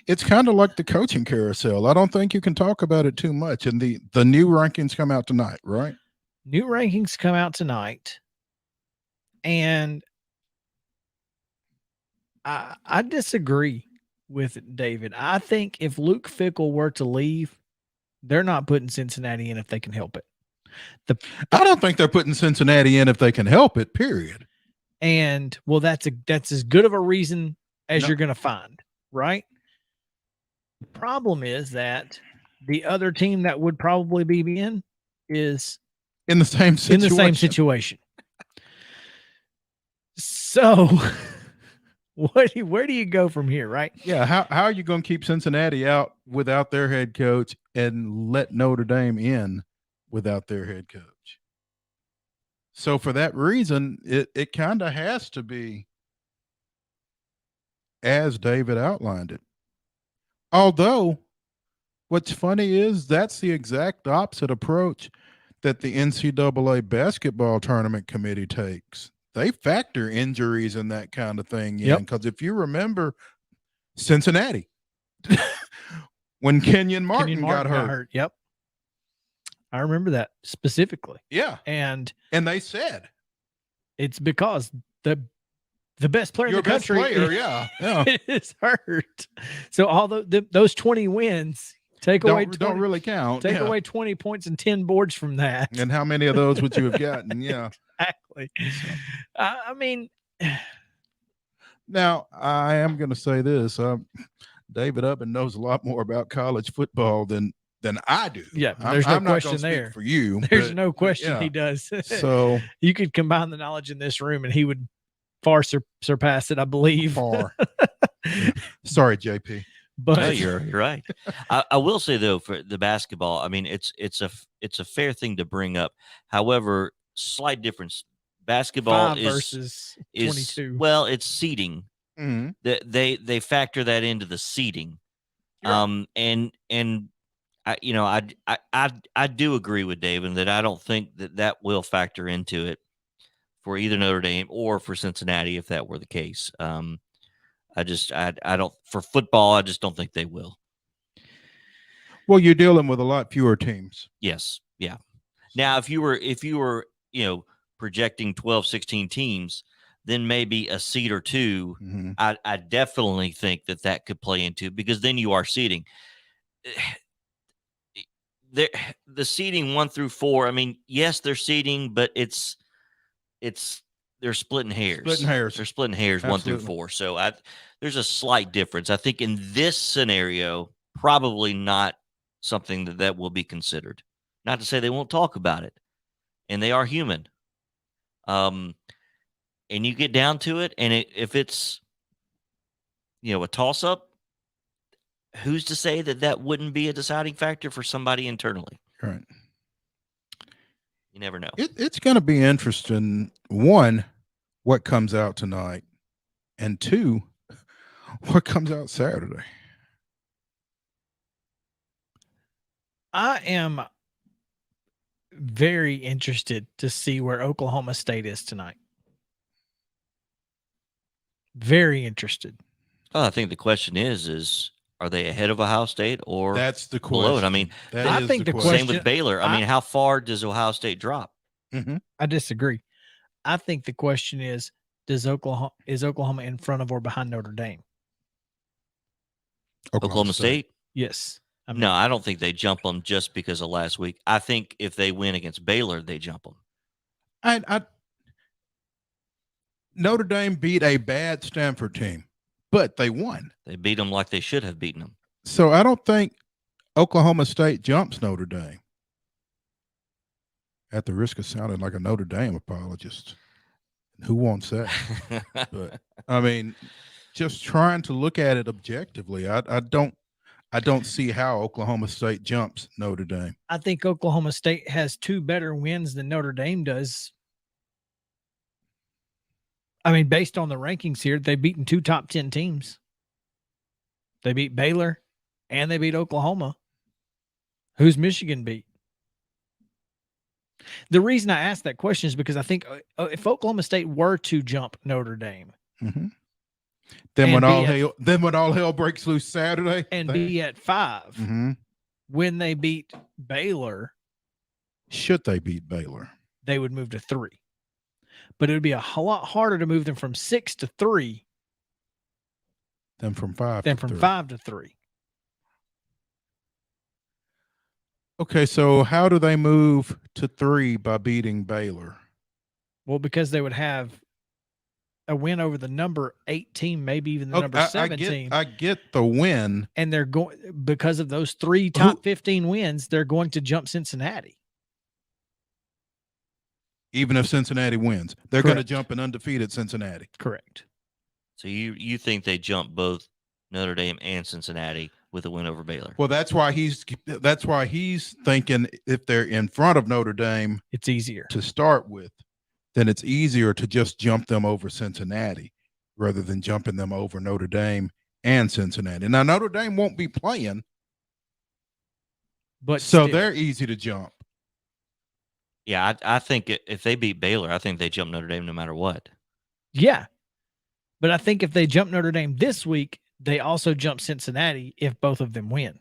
Speaker 4: it's kind of like the coaching carousel. I don't think you can talk about it too much. And the new rankings come out tonight, right?
Speaker 3: New rankings come out tonight. And I disagree with David. I think if Luke Fickell were to leave, they're not putting Cincinnati in if they can help it.
Speaker 4: I don't think they're putting Cincinnati in if they can help it, period.
Speaker 3: And, well, that's as good of a reason as you're going to find, right? The problem is that the other team that would probably be in is
Speaker 4: in the same situation.
Speaker 3: So where do you go from here, right?
Speaker 4: Yeah, how are you going to keep Cincinnati out without their head coach and let Notre Dame in without their head coach? So for that reason, it kind of has to be as David outlined it. Although what's funny is that's the exact opposite approach that the NCAA basketball tournament committee takes. They factor injuries and that kind of thing in. Because if you remember Cincinnati, when Kenyon Martin got hurt.
Speaker 3: Yep. I remember that specifically.
Speaker 4: Yeah.
Speaker 3: And
Speaker 4: they said
Speaker 3: it's because the best player in the country
Speaker 4: is hurt.
Speaker 3: So all those 20 wins
Speaker 4: don't really count.
Speaker 3: Take away 20 points and 10 boards from that.
Speaker 4: And how many of those would you have gotten? Yeah.
Speaker 3: Exactly. I mean,
Speaker 4: now I am going to say this. David Ubben knows a lot more about college football than I do.
Speaker 3: Yeah, there's no question there
Speaker 4: for you.
Speaker 3: There's no question he does.
Speaker 4: So
Speaker 3: you could combine the knowledge in this room and he would far surpass it, I believe.
Speaker 4: Far. Yeah. Sorry, JP.
Speaker 3: But
Speaker 1: no, you're right. I will say though, for the basketball, I mean, it's a fair thing to bring up. However, slight difference. Basketball
Speaker 3: 5 versus 22.
Speaker 1: Well, it's seeding.
Speaker 4: Mm-hmm.
Speaker 1: They factor that into the seeding.
Speaker 3: Yeah.
Speaker 1: And I do agree with David that I don't think that will factor into it for either Notre Dame or for Cincinnati if that were the case. I don't, for football, I just don't think they will.
Speaker 4: Well, you're dealing with a lot fewer teams.
Speaker 1: Yes. Yeah. Now, if you were, projecting 12, 16 teams, then maybe a seed or two,
Speaker 4: Mm-hmm.
Speaker 1: I definitely think that could play into, because then you are seeding. The seeding 1 through 4. I mean, yes, they're seeding, but they're splitting hairs. They're splitting hairs.
Speaker 4: Absolutely.
Speaker 1: 1 through 4. So there's a slight difference. I think in this scenario, probably not something that will be considered. Not to say they won't talk about it, and they are human. And you get down to it, and if it's a toss up, who's to say that wouldn't be a deciding factor for somebody internally?
Speaker 4: Right.
Speaker 1: You never know.
Speaker 4: It's going to be interesting. 1, what comes out tonight, and 2, what comes out Saturday.
Speaker 3: I am very interested to see where Oklahoma State is tonight. Very interested.
Speaker 1: Well, I think the question is are they ahead of Ohio State or
Speaker 4: That's the question.
Speaker 1: below it? I mean,
Speaker 3: I think the question.
Speaker 1: Same with Baylor. I mean, how far does Ohio State drop?
Speaker 4: Mm-hmm.
Speaker 3: I disagree. I think the question is Oklahoma in front of or behind Notre Dame?
Speaker 1: Oklahoma State?
Speaker 3: Yes.
Speaker 1: No, I don't think they jump them just because of last week. I think if they win against Baylor, they jump them.
Speaker 4: Notre Dame beat a bad Stanford team, but they won.
Speaker 1: They beat them like they should have beaten them.
Speaker 4: So I don't think Oklahoma State jumps Notre Dame. At the risk of sounding like a Notre Dame apologist. Who wants that? But I mean, just trying to look at it objectively, I don't see how Oklahoma State jumps Notre Dame.
Speaker 3: I think Oklahoma State has 2 better wins than Notre Dame does. I mean, based on the rankings here, they've beaten 2 top 10 teams. They beat Baylor and they beat Oklahoma. Who's Michigan beat? The reason I asked that question is because I think if Oklahoma State were to jump Notre Dame,
Speaker 4: mm-hmm. then when all hell breaks loose Saturday
Speaker 3: and be at 5,
Speaker 4: mm-hmm.
Speaker 3: when they beat Baylor,
Speaker 4: should they beat Baylor,
Speaker 3: they would move to 3. But it would be a lot harder to move them from 6 to 3
Speaker 4: than from 5
Speaker 3: to 3.
Speaker 4: Okay, so how do they move to 3 by beating Baylor?
Speaker 3: Well, because they would have a win over the number 8 team, maybe even the number 17.
Speaker 4: I get the win.
Speaker 3: And they're going, because of those 3 top 15 wins, they're going to jump Cincinnati.
Speaker 4: Even if Cincinnati wins, they're going to jump an undefeated Cincinnati.
Speaker 3: Correct.
Speaker 1: So you think they jump both Notre Dame and Cincinnati with a win over Baylor?
Speaker 4: Well, that's why he's thinking if they're in front of Notre Dame,
Speaker 3: it's easier
Speaker 4: to start with. Then it's easier to just jump them over Cincinnati rather than jumping them over Notre Dame and Cincinnati. Now, Notre Dame won't be playing,
Speaker 3: but
Speaker 4: so they're easy to jump.
Speaker 1: Yeah, I think if they beat Baylor, I think they jump Notre Dame no matter what.
Speaker 3: Yeah, but I think if they jump Notre Dame this week, they also jump Cincinnati if both of them win.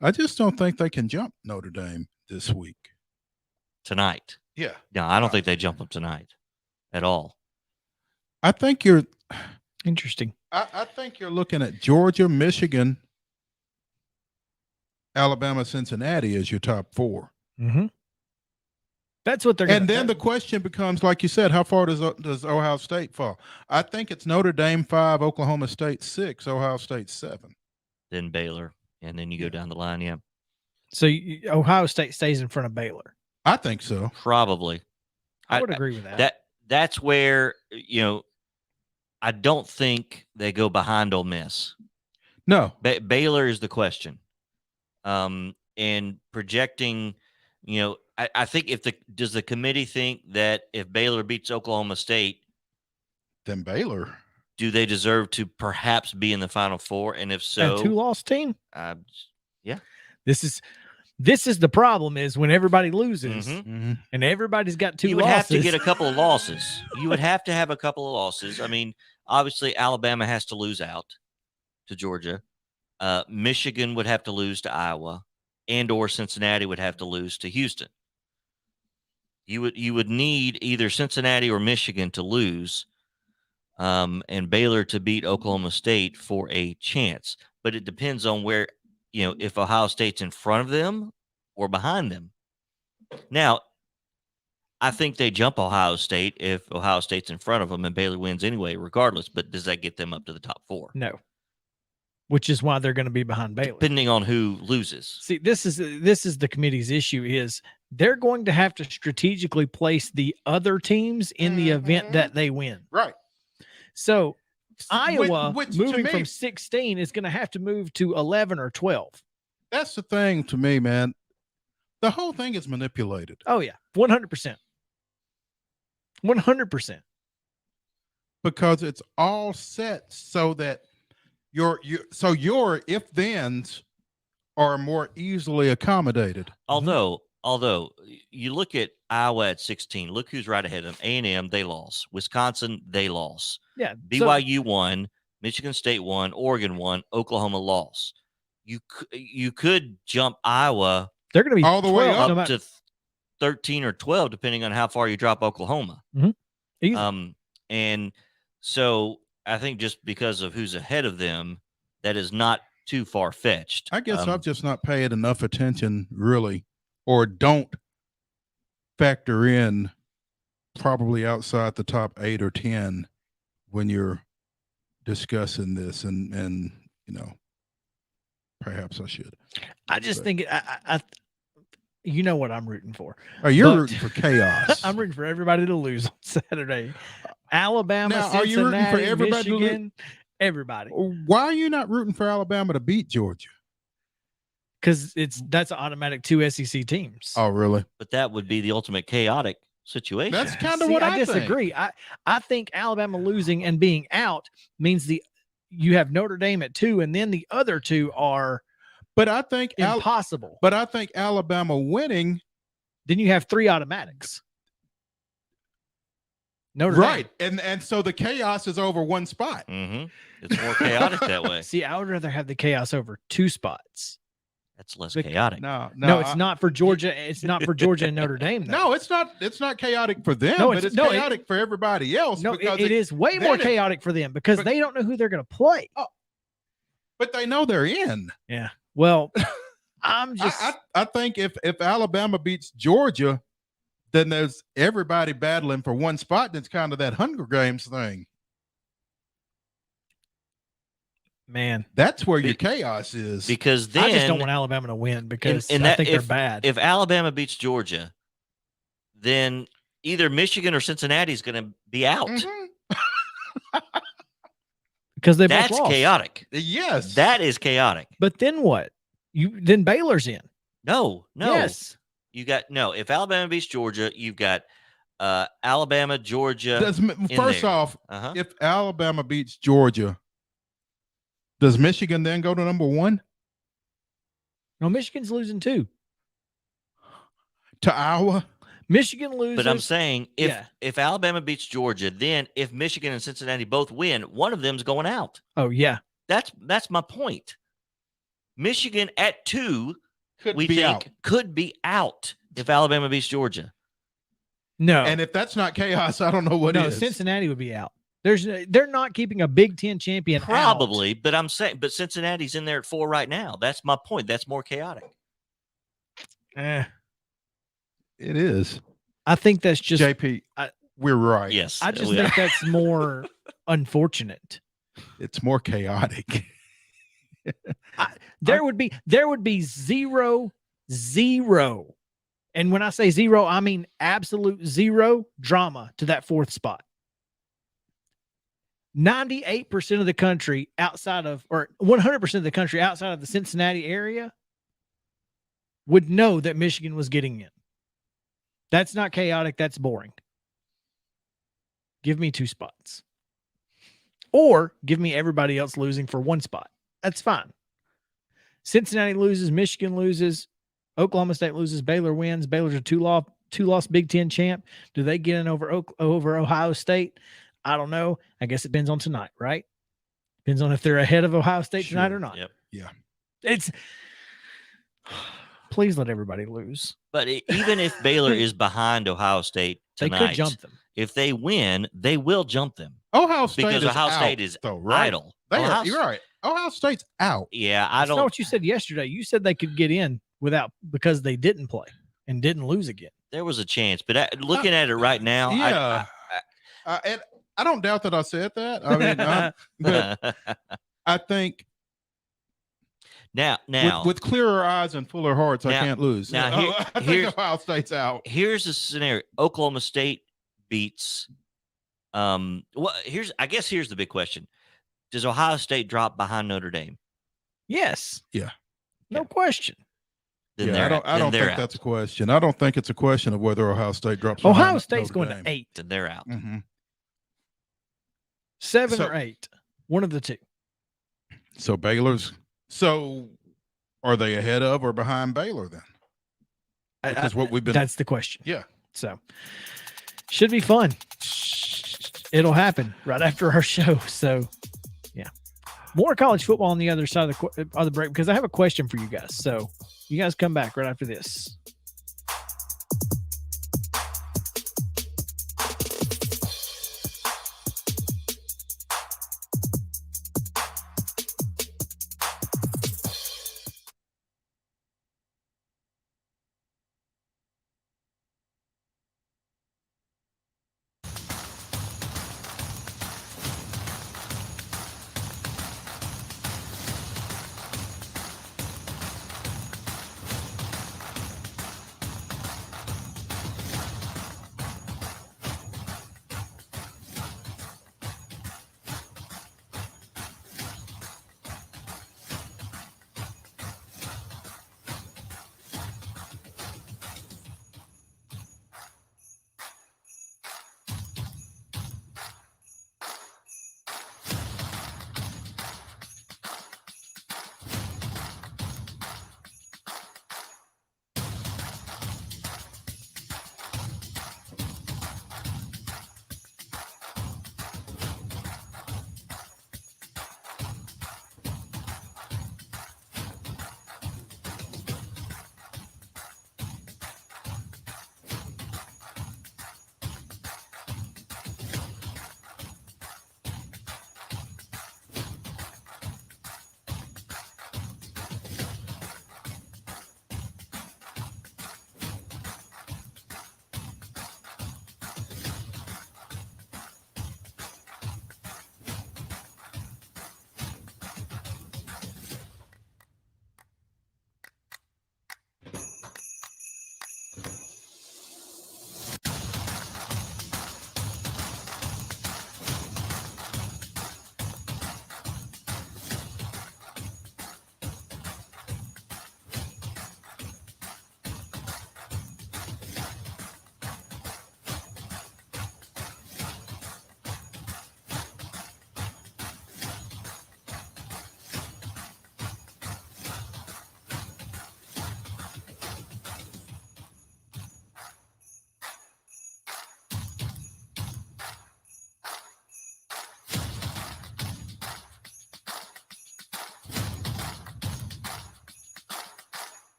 Speaker 4: I just don't think they can jump Notre Dame this week.
Speaker 1: Tonight.
Speaker 4: Yeah.
Speaker 1: No, I don't think they jump them tonight at all.
Speaker 4: I think you're
Speaker 3: interesting.
Speaker 4: I think you're looking at Georgia, Michigan, Alabama, Cincinnati as your top 4.
Speaker 3: Mm-hmm. That's what they're going to
Speaker 4: And then the question becomes, like you said, how far does Ohio State fall? I think it's Notre Dame 5, Oklahoma State 6, Ohio State 7.
Speaker 1: Then Baylor, and then you go down the line. Yeah,
Speaker 3: So Ohio State stays in front of Baylor.
Speaker 4: I think so.
Speaker 1: probably.
Speaker 3: I would agree with that.
Speaker 1: That's where I don't think they go behind Ole Miss.
Speaker 4: No.
Speaker 1: Baylor is the question. And projecting, I think does the committee think that if Baylor beats Oklahoma State,
Speaker 4: Then Baylor,
Speaker 1: do they deserve to perhaps be in the Final Four? And if so,
Speaker 3: a 2-loss team.
Speaker 1: Yeah.
Speaker 3: This is the problem is when everybody loses
Speaker 1: Mm-hmm.
Speaker 3: and everybody's got 2
Speaker 1: you would
Speaker 3: losses.
Speaker 1: have to get a couple of losses. You would have to have a couple of losses. I mean, obviously Alabama has to lose out to Georgia. Michigan would have to lose to Iowa, and or Cincinnati would have to lose to Houston. You would need either Cincinnati or Michigan to lose, and Baylor to beat Oklahoma State for a chance. But it depends on where, if Ohio State's in front of them or behind them. Now, I think they jump Ohio State if Ohio State's in front of them and Baylor wins anyway, regardless. But does that get them up to the top 4?
Speaker 3: No. Which is why they're going to be behind Baylor.
Speaker 1: Depending on who loses.
Speaker 3: See, this is the committee's issue is they're going to have to strategically place the other teams in the event that they win.
Speaker 4: right.
Speaker 3: So Iowa
Speaker 4: Which to
Speaker 3: moving
Speaker 4: me-
Speaker 3: from 16 is going to have to move to 11 or 12.
Speaker 4: That's the thing to me, man. The whole thing is manipulated.
Speaker 3: Oh yeah, 100%. 100%.
Speaker 4: Because it's all set so that your if thens are more easily accommodated.
Speaker 1: Although you look at Iowa at 16, look who's right ahead of them. A&M, they lost. Wisconsin, they lost.
Speaker 3: Yeah.
Speaker 1: BYU won. Michigan State won. Oregon won. Oklahoma lost. You could jump Iowa
Speaker 3: they're going to be
Speaker 4: all the way
Speaker 3: 12,
Speaker 4: up
Speaker 3: no matter-
Speaker 1: to 13 or 12, depending on how far you drop Oklahoma.
Speaker 3: Easy.
Speaker 1: And so I think just because of who's ahead of them, that is not too far fetched.
Speaker 4: I guess I've just not paid enough attention, really, or don't factor in probably outside the top 8 or 10 when you're discussing this, and perhaps I should.
Speaker 3: I just think I you know what I'm rooting for.
Speaker 4: Oh, you're
Speaker 3: But-
Speaker 4: rooting for chaos.
Speaker 3: I'm rooting for everybody to lose on Saturday. Alabama,
Speaker 4: Now,
Speaker 3: Cincinnati,
Speaker 4: are you rooting for everybody to lose?
Speaker 3: Michigan, everybody.
Speaker 4: Why are you not rooting for Alabama to beat Georgia?
Speaker 3: Because that's an automatic 2 SEC teams.
Speaker 4: Oh, really?
Speaker 1: But that would be the ultimate chaotic situation.
Speaker 4: That's kind of
Speaker 3: See,
Speaker 4: what I think.
Speaker 3: disagree. I think Alabama losing and being out means you have Notre Dame at 2, and then the other 2 are
Speaker 4: But I think
Speaker 3: impossible.
Speaker 4: But I think Alabama winning,
Speaker 3: Then you have 3 automatics. Notre
Speaker 4: right? And so the chaos is over one spot.
Speaker 1: Mm-hmm. It's more chaotic that way.
Speaker 3: Dame. See, I would rather have the chaos over 2 spots.
Speaker 1: That's less
Speaker 3: Bec-
Speaker 1: chaotic.
Speaker 3: No, it's not for Georgia. It's not for Georgia and Notre Dame. Though.
Speaker 4: No, it's not. It's not chaotic for them,
Speaker 3: No,
Speaker 4: but it's
Speaker 3: no,
Speaker 4: chaotic for everybody else.
Speaker 3: No,
Speaker 4: because
Speaker 3: it is way more
Speaker 4: then
Speaker 3: chaotic for them because
Speaker 4: but-
Speaker 3: they don't know who they're going to play.
Speaker 4: But they know they're in.
Speaker 3: Yeah. Well, I'm just.
Speaker 4: I think if Alabama beats Georgia, then there's everybody battling for one spot. That's kind of that Hunger Games thing.
Speaker 3: Man,
Speaker 4: That's where your chaos is.
Speaker 1: Because then
Speaker 3: I just don't want Alabama to win because
Speaker 1: and
Speaker 3: I
Speaker 1: that-
Speaker 3: think they're bad.
Speaker 1: if Alabama beats Georgia, then either Michigan or Cincinnati is going to be out.
Speaker 4: Mhm.
Speaker 3: Because they both
Speaker 1: That's
Speaker 3: lost.
Speaker 1: chaotic.
Speaker 4: Yes.
Speaker 1: That is chaotic.
Speaker 3: But then what? Then Baylor's in.
Speaker 1: No.
Speaker 3: Yes.
Speaker 1: You got if Alabama beats Georgia, you've got Alabama, Georgia.
Speaker 4: Does, first
Speaker 1: there.
Speaker 4: off,
Speaker 1: Uh-huh.
Speaker 4: if Alabama beats Georgia, does Michigan then go to number 1
Speaker 3: No, Michigan's losing too.
Speaker 4: to Iowa?
Speaker 3: Michigan loses.
Speaker 1: But I'm saying
Speaker 3: Yeah.
Speaker 1: if Alabama beats Georgia, then if Michigan and Cincinnati both win, one of them's going out.
Speaker 3: Oh yeah.
Speaker 1: That's my point. Michigan at 2,
Speaker 4: Could
Speaker 1: we
Speaker 4: be
Speaker 1: think
Speaker 4: out.
Speaker 1: could be out if Alabama beats Georgia.
Speaker 3: No.
Speaker 4: And if that's not chaos, I don't know what
Speaker 3: no,
Speaker 4: is.
Speaker 3: Cincinnati would be out. They're not keeping a Big Ten champion
Speaker 1: Probably,
Speaker 3: out.
Speaker 1: but I'm saying, but Cincinnati's in there at 4 right now. That's my point. That's more chaotic.
Speaker 3: Eh,
Speaker 4: It is.
Speaker 3: I think that's just
Speaker 4: JP, we're right.
Speaker 1: Yes,
Speaker 3: I just
Speaker 1: we
Speaker 3: think
Speaker 1: are.
Speaker 3: that's more unfortunate.
Speaker 4: It's more chaotic.
Speaker 3: There would be zero, and when I say zero, I mean absolute zero drama to that 4th spot. 98% of the country outside of, or 100% of the country outside of the Cincinnati area would know that Michigan was getting in. That's not chaotic. That's boring. Give me 2 spots. Or give me everybody else losing for 1 spot. That's fine. Cincinnati loses, Michigan loses, Oklahoma State loses, Baylor wins. Baylor's a two-loss Big Ten champ. Do they get in over Ohio State? I don't know. I guess it depends on tonight, right? Depends on if they're ahead of Ohio State tonight or not.
Speaker 1: Yep.
Speaker 4: Yeah.
Speaker 3: It's please let everybody lose.
Speaker 1: But even if Baylor is behind Ohio State tonight,
Speaker 3: They could jump them.
Speaker 1: if they win, they will jump them
Speaker 4: Ohio State
Speaker 1: because
Speaker 4: is
Speaker 1: Ohio State
Speaker 4: out,
Speaker 1: is
Speaker 4: though, right?
Speaker 1: idle.
Speaker 4: You're right. Ohio State's out.
Speaker 1: Yeah, I
Speaker 3: That's not
Speaker 1: don't.
Speaker 3: what you said yesterday. You said they could get in because they didn't play and didn't lose again.
Speaker 1: There was a chance, but looking at it right now,
Speaker 4: Yeah. And I don't doubt that I said that. I mean, but I think
Speaker 1: now
Speaker 4: with clearer eyes and fuller hearts, I can't lose.
Speaker 1: now
Speaker 4: I think Ohio State's out.
Speaker 1: Here's a scenario: Oklahoma State beats. Well, here's the big question: does Ohio State drop behind Notre Dame?
Speaker 3: Yes.
Speaker 4: Yeah.
Speaker 3: No question.
Speaker 1: Then
Speaker 4: I don't think that's a question. I don't think it's a question of whether Ohio State drops.
Speaker 3: Ohio
Speaker 4: behind
Speaker 3: State's
Speaker 4: Notre
Speaker 3: going
Speaker 4: Dame.
Speaker 3: to 8.
Speaker 1: Then they're out.
Speaker 4: Mm-hmm.
Speaker 3: 7 or 8. One of the two.
Speaker 4: So Baylor's. So are they ahead of or behind Baylor then? Because what we've been.
Speaker 3: That's the question.
Speaker 4: Yeah.
Speaker 3: So should be fun. It'll happen right after our show. So yeah, more college football on the other side of the break because I have a question for you guys. So you guys come back right after this.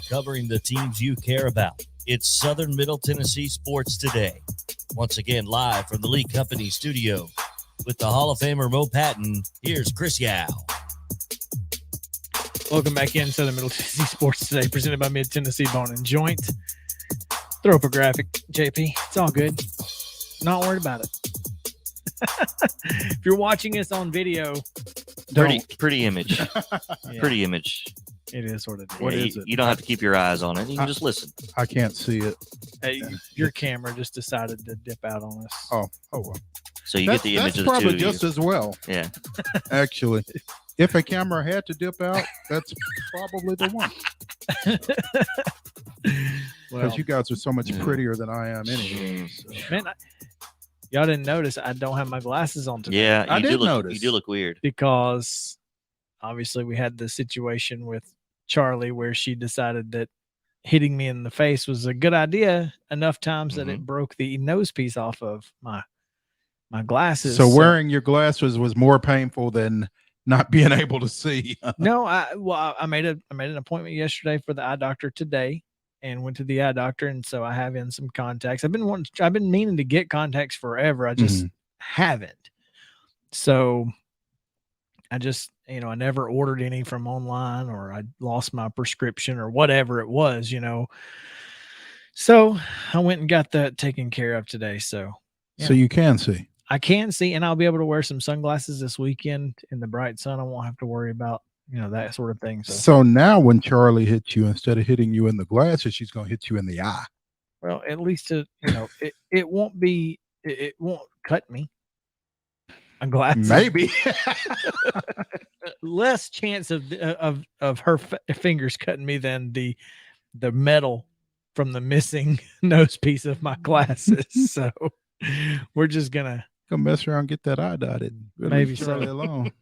Speaker 2: covering the teams you care about. It's Southern Middle Tennessee Sports Today. Once again, live from the Lee Company studio with the Hall of Famer Mo Patton. Here's Chris Yao.
Speaker 3: Welcome back in Southern Middle Tennessee Sports Today, presented by Mid-Tennessee Bone and Joint. Throw up a graphic, JP. It's all good. Not worried about it. If you're watching us on video,
Speaker 1: Pretty image.
Speaker 3: yeah,
Speaker 1: Pretty image.
Speaker 3: it is what it is.
Speaker 4: What is it?
Speaker 1: You don't have to keep your eyes on it. You can just listen.
Speaker 4: I can't see it.
Speaker 3: Hey, your camera just decided to dip out on us.
Speaker 4: Oh well.
Speaker 1: So you get the image
Speaker 4: That's
Speaker 1: of the two
Speaker 4: probably
Speaker 1: of
Speaker 4: just
Speaker 1: you.
Speaker 4: as well.
Speaker 1: Yeah.
Speaker 4: Actually, if a camera had to dip out, that's probably the one.
Speaker 3: Well,
Speaker 4: Because you guys are so much
Speaker 1: Yeah.
Speaker 4: prettier than I am anyway. So.
Speaker 3: man, y'all didn't notice I don't have my glasses on today.
Speaker 1: Yeah.
Speaker 4: I
Speaker 1: You do
Speaker 4: did
Speaker 1: look.
Speaker 4: notice.
Speaker 1: You do look weird.
Speaker 3: Because obviously we had the situation with Charlie where she decided that hitting me in the face was a good idea enough times that it broke the nose piece off of my glasses.
Speaker 4: So wearing your glasses was more painful than not being able to see.
Speaker 3: No, I made an appointment yesterday for the eye doctor today and went to the eye doctor, and so I have in some contacts. I've been meaning to get contacts forever. I just haven't. So I just, I never ordered any from online, or I lost my prescription or whatever it was, So I went and got that taken care of today. So
Speaker 4: So you can see.
Speaker 3: I can see, and I'll be able to wear some sunglasses this weekend in the bright sun. I won't have to worry about, that sort of thing. So,
Speaker 4: So now when Charlie hits you, instead of hitting you in the glasses, she's going to hit you in the eye.
Speaker 3: well, at least it won't be, it won't cut me. A glass,
Speaker 4: Maybe.
Speaker 3: less chance of her fingers cutting me than the metal from the missing nose piece of my glasses. So we're just gonna
Speaker 4: Go mess around and get that eye dotted. Better
Speaker 3: Maybe
Speaker 4: leave
Speaker 3: so.
Speaker 4: Charlie alone.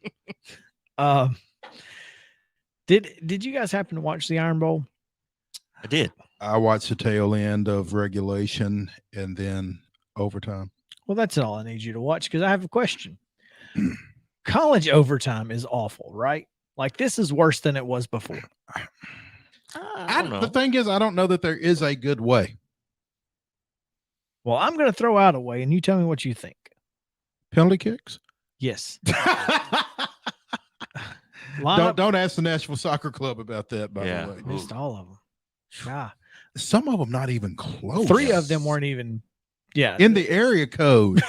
Speaker 3: Did you guys happen to watch the Iron Bowl?
Speaker 1: I did.
Speaker 4: I watched the tail end of regulation and then overtime.
Speaker 3: Well, that's all I need you to watch, because I have a question. College overtime is awful, right? Like, this is worse than it was before.
Speaker 1: I don't know.
Speaker 4: The thing is, I don't know that there is a good way.
Speaker 3: Well, I'm going to throw out a way, and you tell me what you think.
Speaker 4: Penalty kicks?
Speaker 3: Yes. Line up-
Speaker 4: Don't ask the Nashville Soccer Club about that, by
Speaker 1: Yeah.
Speaker 4: the way.
Speaker 3: missed all of them. Yeah.
Speaker 4: Some of them not even close.
Speaker 3: 3 of them weren't even, yeah.
Speaker 4: in the area code.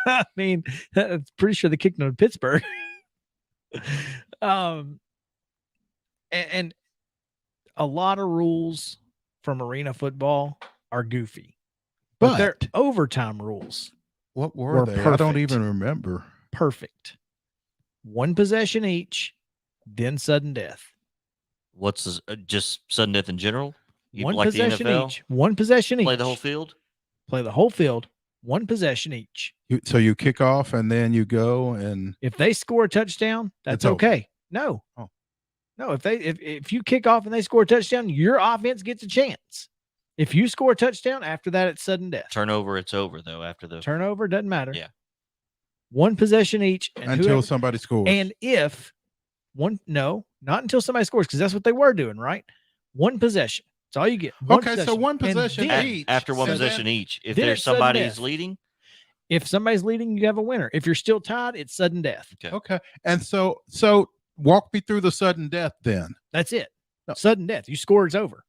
Speaker 3: I mean, I'm pretty sure they kicked them to Pittsburgh. And a lot of rules from arena football are goofy, but their
Speaker 4: But
Speaker 3: overtime rules
Speaker 4: what were
Speaker 3: were
Speaker 4: they? I don't
Speaker 3: perfect.
Speaker 4: even remember.
Speaker 3: perfect. 1 possession each, then sudden death.
Speaker 1: What's this, just sudden death in general? You
Speaker 3: 1
Speaker 1: like the
Speaker 3: possession
Speaker 1: NFL?
Speaker 3: each. 1 possession each.
Speaker 1: Play the whole field.
Speaker 3: Play the whole field. 1 possession each.
Speaker 4: So you kick off and then you go and
Speaker 3: If they score a touchdown, that's
Speaker 4: It's over.
Speaker 3: okay. No.
Speaker 4: Oh.
Speaker 3: No, if you kick off and they score a touchdown, your offense gets a chance. If you score a touchdown, after that it's sudden death.
Speaker 1: Turnover. It's over though. After the
Speaker 3: Turnover doesn't matter.
Speaker 1: Yeah.
Speaker 3: 1 possession each, and
Speaker 4: until
Speaker 3: whoever-
Speaker 4: somebody scores.
Speaker 3: and if not until somebody scores, because that's what they were doing, right? 1 possession. That's all you get.
Speaker 4: Okay, so 1
Speaker 3: And
Speaker 4: possession
Speaker 3: then
Speaker 4: each.
Speaker 1: after one
Speaker 4: So
Speaker 1: possession
Speaker 4: then-
Speaker 1: each. If
Speaker 3: then
Speaker 1: there's
Speaker 3: it's sudden
Speaker 1: somebody
Speaker 3: death.
Speaker 1: who's leading,
Speaker 3: If somebody's leading, you have a winner. If you're still tied, it's sudden death.
Speaker 4: Okay. And so walk me through the sudden death then.
Speaker 3: That's it.
Speaker 4: No.
Speaker 3: Sudden death. You score, it's over.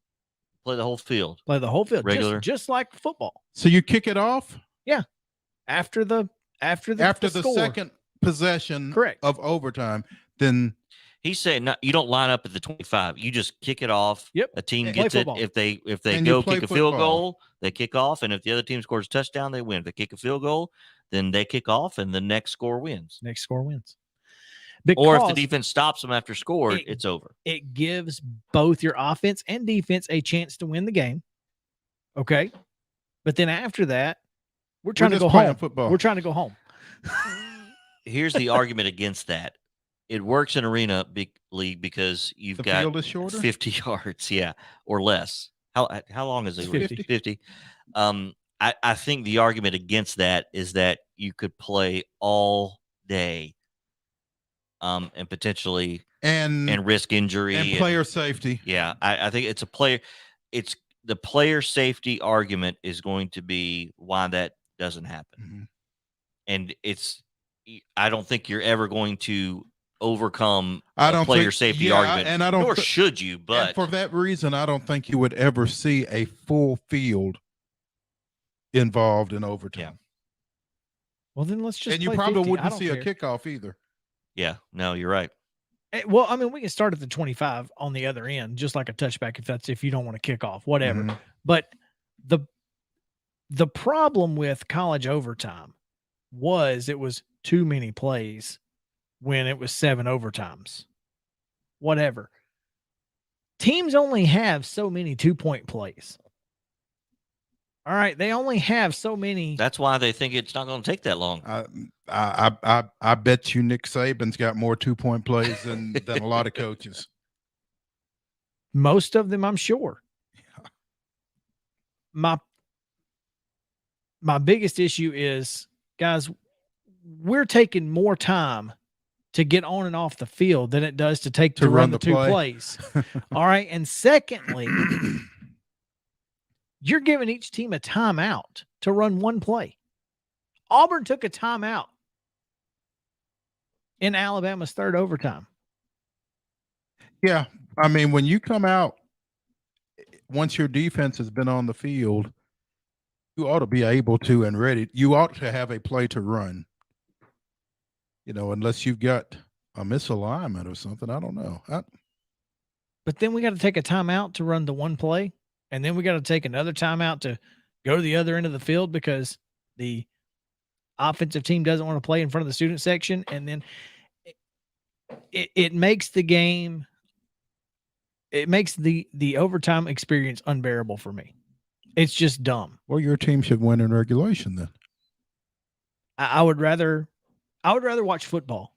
Speaker 1: play the whole field.
Speaker 3: Play the whole field.
Speaker 1: Regular.
Speaker 3: Just like football.
Speaker 4: So you kick it off
Speaker 3: After the
Speaker 4: after the
Speaker 3: score.
Speaker 4: second possession
Speaker 3: Correct.
Speaker 4: of overtime, then
Speaker 1: He's saying you don't line up at the 25. You just kick it off.
Speaker 3: Yep.
Speaker 1: A team
Speaker 3: Play
Speaker 1: gets it.
Speaker 3: football.
Speaker 1: If they
Speaker 4: And you
Speaker 1: go
Speaker 4: play
Speaker 1: kick a field
Speaker 4: football.
Speaker 1: goal, they kick off. And if the other team scores a touchdown, they win. If they kick a field goal, then they kick off, and the next score wins.
Speaker 3: Next score wins.
Speaker 1: Or if the
Speaker 3: Because
Speaker 1: defense stops them after score,
Speaker 3: It-
Speaker 1: it's over.
Speaker 3: it gives both your offense and defense a chance to win the game. Okay. But then after that, we're trying to
Speaker 4: just
Speaker 3: go
Speaker 4: playing
Speaker 3: home.
Speaker 4: football.
Speaker 3: We're trying to go home.
Speaker 1: Here's the argument against that. It works in arena league because you've
Speaker 4: the
Speaker 1: got
Speaker 4: field is shorter.
Speaker 1: 50 yards, yeah, or less. How long is it?
Speaker 3: 50.
Speaker 1: 50. I think the argument against that is that you could play all day and potentially
Speaker 4: and
Speaker 1: risk injury
Speaker 4: and player safety.
Speaker 1: Yeah, I think it's a player. It's the player safety argument is going to be why that doesn't happen,
Speaker 4: Mhm.
Speaker 1: and I don't think you're ever going to overcome
Speaker 4: I
Speaker 1: a
Speaker 4: don't
Speaker 1: player
Speaker 4: think,
Speaker 1: safety
Speaker 4: yeah,
Speaker 1: argument,
Speaker 4: and I don't
Speaker 1: nor
Speaker 4: thi-
Speaker 1: should you.
Speaker 4: And
Speaker 1: But
Speaker 4: for that reason, I don't think you would ever see a full field involved in overtime.
Speaker 1: Yeah.
Speaker 3: Well, then let's just
Speaker 4: And you
Speaker 3: play
Speaker 4: probably
Speaker 3: 50. I
Speaker 4: wouldn't
Speaker 3: don't
Speaker 4: see
Speaker 3: care.
Speaker 4: a kickoff either.
Speaker 1: yeah, no, you're right.
Speaker 3: Well, I mean, we can start at the 25 on the other end, just like a touchback if you don't want to kick off, whatever.
Speaker 4: Mhm.
Speaker 3: But the problem with college overtime was it was too many plays when it was 7 overtimes. Whatever. Teams only have so many 2-point plays. All right, they only have so many.
Speaker 1: That's why they think it's not going to take that long.
Speaker 4: I bet you Nick Saban's got more 2-point plays than a lot of coaches.
Speaker 3: Most of them, I'm sure. My biggest issue is, guys, we're taking more time to get on and off the field than it does to run the two plays. All right. And secondly, you're giving each team a timeout to run one play. Auburn took a timeout in Alabama's third overtime.
Speaker 4: Yeah. I mean, when you come out, once your defense has been on the field, you ought to be able to and ready. You ought to have a play to run. Unless you've got a misalignment or something. I don't know.
Speaker 3: But then we got to take a timeout to run the one play. And then we got to take another timeout to go to the other end of the field because the offensive team doesn't want to play in front of the student section. And then it makes the game, it makes the overtime experience unbearable for me. It's just dumb.
Speaker 4: Well, your team should win in regulation then.
Speaker 3: I would rather watch football.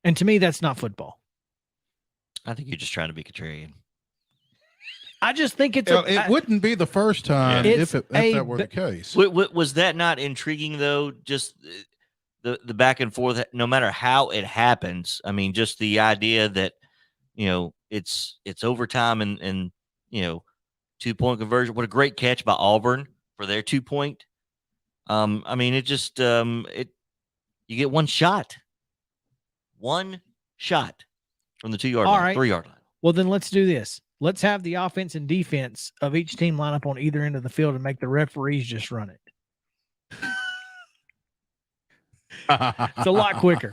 Speaker 3: And to me, that's not football.
Speaker 1: I think you're just trying to be contrarian.
Speaker 3: I just think it
Speaker 4: wouldn't be the first time if that were the case.
Speaker 1: Was that not intriguing though? Just the back and forth, no matter how it happens. I mean, just the idea that it's overtime and 2-point conversion. What a great catch by Auburn for their 2-point. I mean, it just you get one shot from the 2-yard line,
Speaker 3: right.
Speaker 1: 3-yard line.
Speaker 3: Well, then let's do this. Let's have the offense and defense of each team line up on either end of the field and make the referees just run it. It's a lot quicker.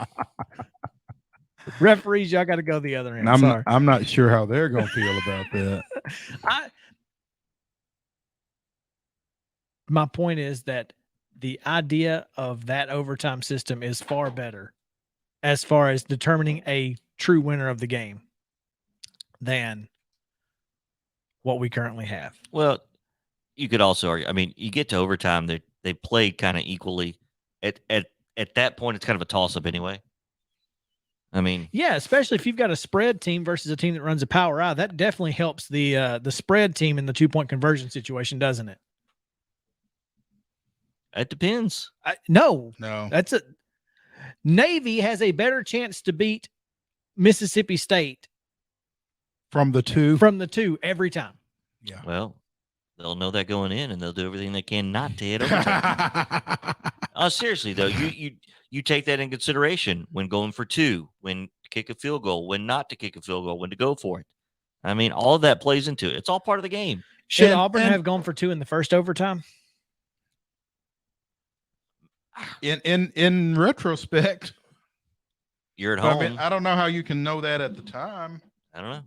Speaker 3: Referees, y'all got to go the other end.
Speaker 4: I'm not sure how they're going to feel about that.
Speaker 3: My point is that the idea of that overtime system is far better as far as determining a true winner of the game than what we currently have.
Speaker 1: Well, you could also argue. I mean, you get to overtime, they played kind of equally. At that point, it's kind of a toss up anyway. I mean,
Speaker 3: yeah, especially if you've got a spread team versus a team that runs a power eye, that definitely helps the spread team in the 2-point conversion situation, doesn't it?
Speaker 1: It depends.
Speaker 4: No,
Speaker 3: that's it. Navy has a better chance to beat Mississippi State
Speaker 4: from the two
Speaker 3: every time.
Speaker 4: Yeah.
Speaker 1: Well, they'll know that going in, and they'll do everything they can not to hit overtime. Seriously though, you take that in consideration when going for 2, when to kick a field goal, when not to kick a field goal, when to go for it. I mean, all of that plays into it. It's all part of the game.
Speaker 3: Should Auburn have gone for 2 in the first overtime?
Speaker 4: In retrospect,
Speaker 1: you're at home.
Speaker 4: I mean, I don't know how you can know that at the time.
Speaker 1: I don't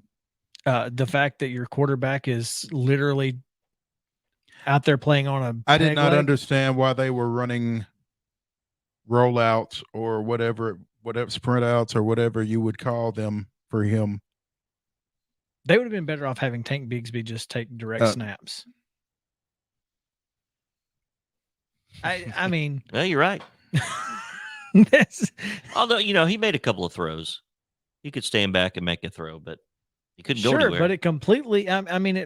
Speaker 3: know. The fact that your quarterback is literally out there playing on a
Speaker 4: I did not understand why they were running rollouts or whatever sprint outs or whatever you would call them for him.
Speaker 3: They would have been better off having Tank Bigsby just take direct snaps. I mean,
Speaker 1: well, you're right. Although, he made a couple of throws. He could stand back and make a throw, but he couldn't go anywhere.
Speaker 3: But it completely, I mean,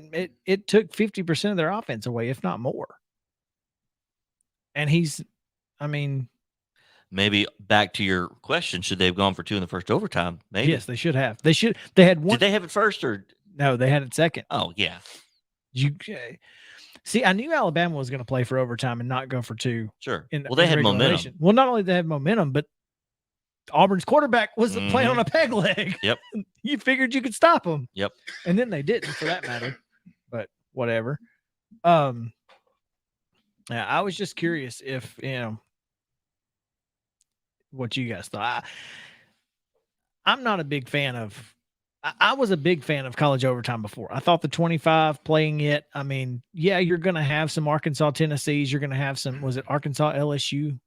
Speaker 3: it took 50% of their offense away, if not more. And
Speaker 1: maybe back to your question, should they have gone for 2 in the first overtime? Maybe.
Speaker 3: Yes, they should have. They had one.
Speaker 1: Did they have it first or?
Speaker 3: No, they had it second.
Speaker 1: Oh, yeah.
Speaker 3: You see, I knew Alabama was going to play for overtime and not go for 2.
Speaker 1: Sure.
Speaker 3: They
Speaker 1: had momentum.
Speaker 3: Well, not only did they have momentum, but Auburn's quarterback was playing on a peg leg.
Speaker 1: Yep.
Speaker 3: You figured you could stop him.
Speaker 1: Yep.
Speaker 3: And then they didn't, for that matter. But whatever. Yeah, I was just curious if, what you guys thought. I'm not a big fan of. I was a big fan of college overtime before. I thought the 25 playing it. I mean, yeah, you're going to have some Arkansas, Tennessees. You're going to have some. Was it Arkansas, LSU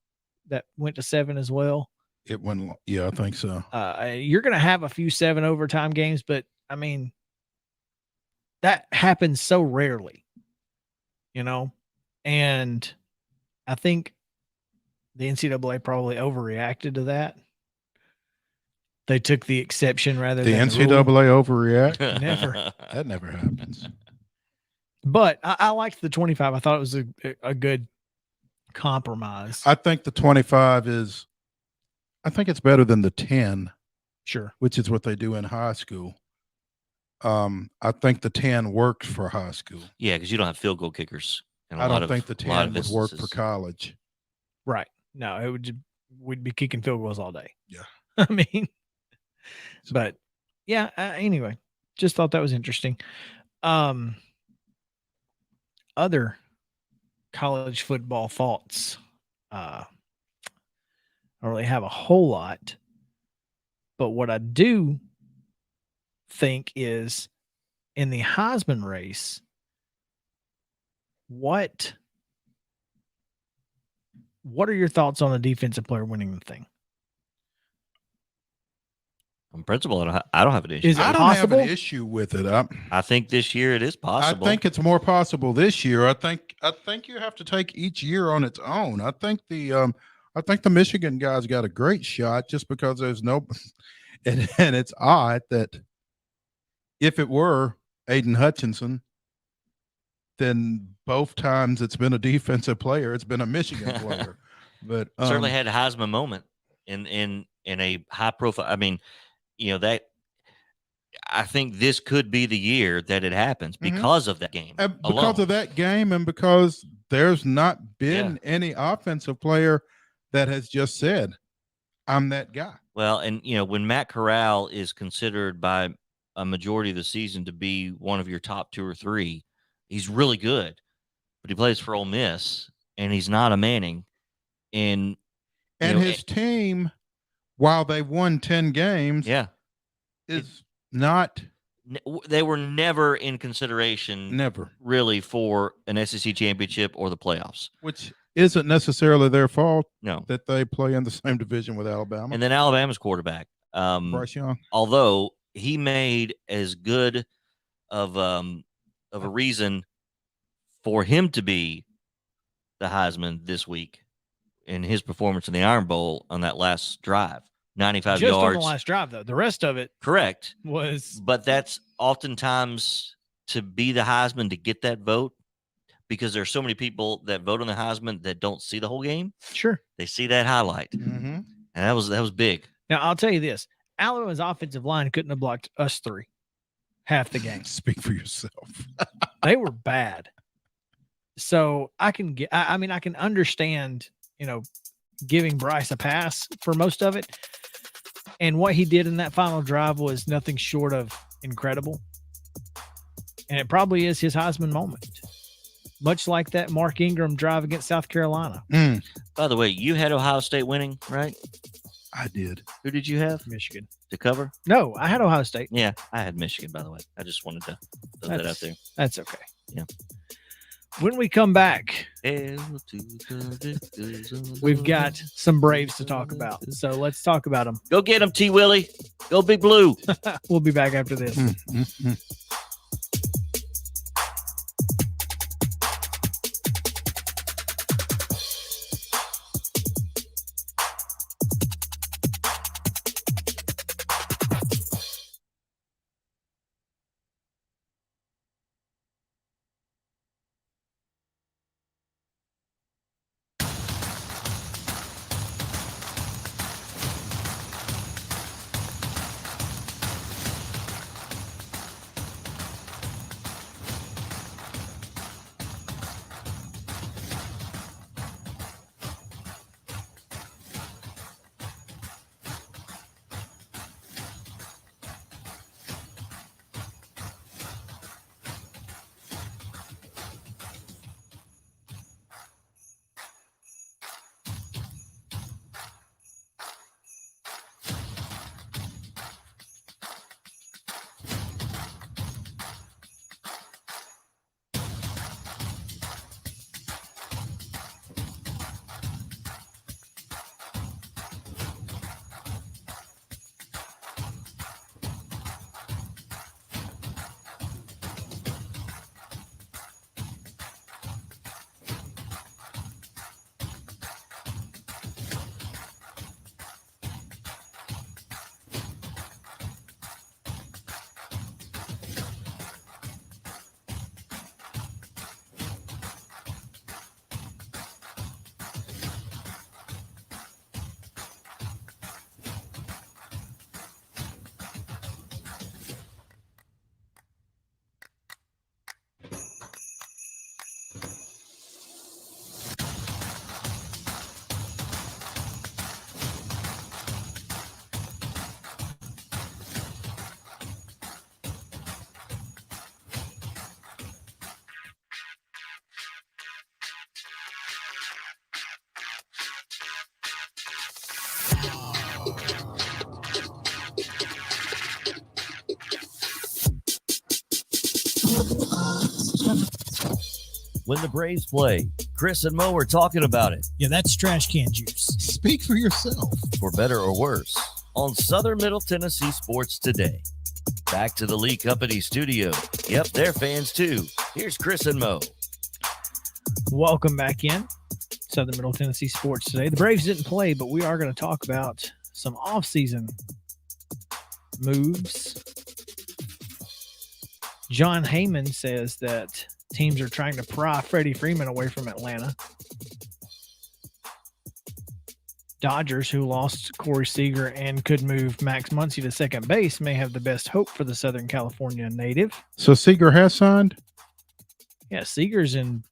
Speaker 3: that went to 7 as well?
Speaker 4: It went. Yeah, I think so.
Speaker 3: You're going to have a few 7 overtime games, but I mean, that happens so rarely, and I think the NCAA probably overreacted to that. They took the exception rather than the
Speaker 4: NCAA
Speaker 3: rule.
Speaker 4: overreact.
Speaker 3: Never.
Speaker 4: That never happens.
Speaker 3: But I liked the 25. I thought it was a good compromise.
Speaker 4: I think the 25 is. I think it's better than the 10.
Speaker 3: Sure.
Speaker 4: Which is what they do in high school. I think the 10 works for high school.
Speaker 1: Yeah, because you don't have field goal kickers.
Speaker 4: I don't think the 10 would work for college.
Speaker 3: Right. No, we'd be kicking field goals all day.
Speaker 4: Yeah.
Speaker 3: I mean, but yeah, anyway, just thought that was interesting. Other college football thoughts. I don't really have a whole lot, but what I do think is in the Heisman race, what are your thoughts on the defensive player winning the thing?
Speaker 1: On principle, I don't have an issue.
Speaker 3: Is it
Speaker 4: I don't
Speaker 3: possible?
Speaker 4: have an issue with it.
Speaker 1: I think this year it is possible.
Speaker 4: I think it's more possible this year. I think you have to take each year on its own. I think the Michigan guys got a great shot just because there's no, and it's odd that if it were Aiden Hutchinson, then both times it's been a defensive player, it's been a Michigan player. But
Speaker 1: certainly had a Heisman moment in a high profile. I mean, that I think this could be the year that it happens because of that game.
Speaker 4: Because of that game, and because there's not been any offensive player that has just said, I'm that guy.
Speaker 1: Well, and when Matt Corral is considered by a majority of the season to be one of your top 2 or 3, he's really good, but he plays for Ole Miss and he's not a Manning. And
Speaker 4: his team, while they won 10 games, is not.
Speaker 1: They were never in consideration.
Speaker 4: Never
Speaker 1: really for an SEC championship or the playoffs,
Speaker 4: which isn't necessarily their fault.
Speaker 1: No,
Speaker 4: that they play in the same division with Alabama.
Speaker 1: And then Alabama's quarterback,
Speaker 4: Bryce Young,
Speaker 1: although he made as good of a reason for him to be the Heisman this week in his performance in the Iron Bowl on that last drive. 95
Speaker 3: just
Speaker 1: yards.
Speaker 3: On the last drive, though. The rest of it
Speaker 1: correct
Speaker 3: was.
Speaker 1: But that's oftentimes to be the Heisman, to get that vote, because there's so many people that vote on the Heisman that don't see the whole game.
Speaker 3: Sure.
Speaker 1: They see that highlight. And that was big.
Speaker 3: Now, I'll tell you this. Alabama's offensive line couldn't have blocked us 3 half the game.
Speaker 4: Speak for yourself.
Speaker 3: They were bad. So I can understand, giving Bryce a pass for most of it. And what he did in that final drive was nothing short of incredible. And it probably is his Heisman moment. Much like that Mark Ingram drive against South Carolina.
Speaker 1: By the way, you had Ohio State winning, right?
Speaker 4: I did.
Speaker 1: Who did you have?
Speaker 3: Michigan.
Speaker 1: To cover?
Speaker 3: No, I had Ohio State.
Speaker 1: Yeah, I had Michigan, by the way. I just wanted to throw that out there.
Speaker 3: That's okay.
Speaker 1: Yeah.
Speaker 3: When we come back, we've got some Braves to talk about. So let's talk about them.
Speaker 1: Go get them, T. Willie. Go Big Blue.
Speaker 3: We'll be back after this.
Speaker 2: When the Braves play, Chris and Mo are talking about it.
Speaker 6: Yeah, that's trash can juice.
Speaker 7: Speak for yourself.
Speaker 2: For better or worse, on Southern Middle Tennessee Sports Today. Back to the Lee Company studio. Yep, they're fans too. Here's Chris and Mo.
Speaker 3: Welcome back in Southern Middle Tennessee Sports Today. The Braves didn't play, but we are going to talk about some offseason moves. John Heyman says that teams are trying to pry Freddie Freeman away from Atlanta. Dodgers, who lost Corey Seager and could move Max Muncy to second base, may have the best hope for the Southern California native.
Speaker 4: So Seager has signed?
Speaker 3: Yeah, Seager's in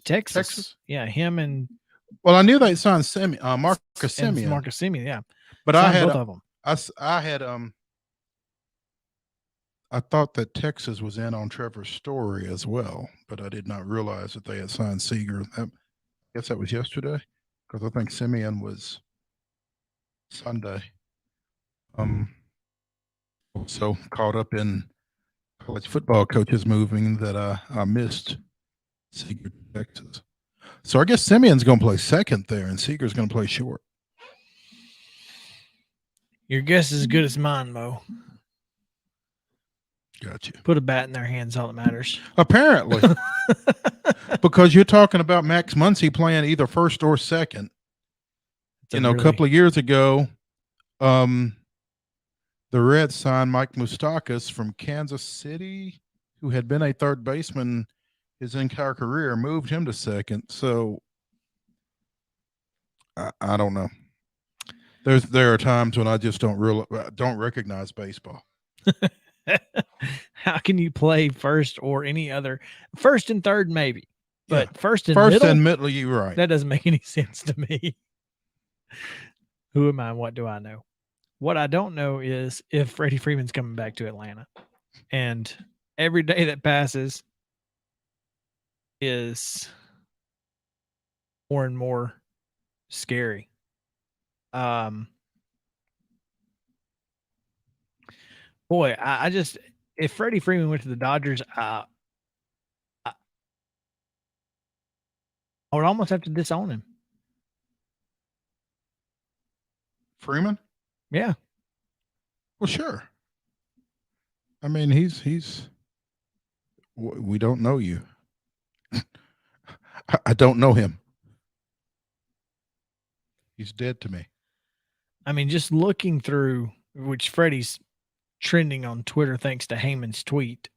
Speaker 3: Texas. Yeah, him and
Speaker 4: Well, I knew they signed Marcus Semien.
Speaker 3: Marcus Semien, yeah.
Speaker 4: But
Speaker 3: Signed both of them.
Speaker 4: I had I thought that Texas was in on Trevor Story as well, but I did not realize that they had signed Seager. I guess that was yesterday, because I think Semien was Sunday. So caught up in college football coaches moving that I missed Seager to Texas. So I guess Semien's going to play second there, and Seager's going to play short.
Speaker 3: Your guess is as good as mine, Mo.
Speaker 4: Gotcha.
Speaker 3: Put a bat in their hands, all that matters.
Speaker 4: Apparently. Because you're talking about Max Muncy playing either first or second. A couple of years ago, the Reds signed Mike Moustakas from Kansas City, who had been a third baseman his entire career, moved him to second. So I don't know. There are times when I just don't recognize baseball.
Speaker 3: How can you play first or any other? First and third, maybe. But
Speaker 4: Yeah.
Speaker 3: first and
Speaker 4: First
Speaker 3: middle?
Speaker 4: and middle, you're right.
Speaker 3: That doesn't make any sense to me. Who am I and what do I know? What I don't know is if Freddie Freeman's coming back to Atlanta. And every day that passes is more and more scary. Boy, I just, if Freddie Freeman went to the Dodgers, I would almost have to disown him.
Speaker 4: Freeman?
Speaker 3: Yeah.
Speaker 4: Well, sure. I mean, he's we don't know you. I don't know him. He's dead to me.
Speaker 3: I mean, just looking through, which Freddie's trending on Twitter thanks to Heyman's tweet,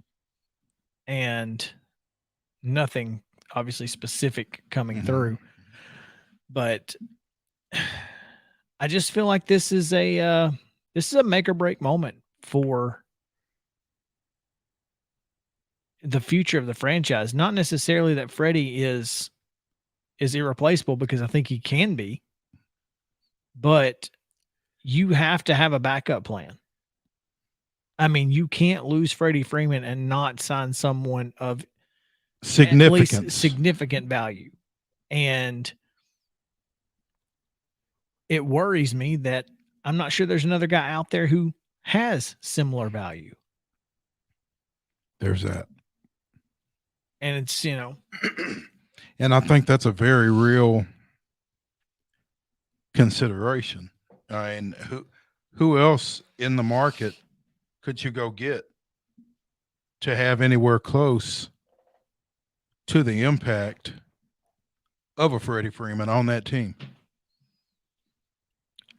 Speaker 3: and nothing obviously specific coming through. But I just feel like this is a make or break moment for the future of the franchise. Not necessarily that Freddie is irreplaceable, because I think he can be, but you have to have a backup plan. I mean, you can't lose Freddie Freeman and not sign someone of significant value. And it worries me that I'm not sure there's another guy out there who has similar value.
Speaker 4: There's that.
Speaker 3: And it's,
Speaker 4: And I think that's a very real consideration. And who else in the market could you go get to have anywhere close to the impact of a Freddie Freeman on that team?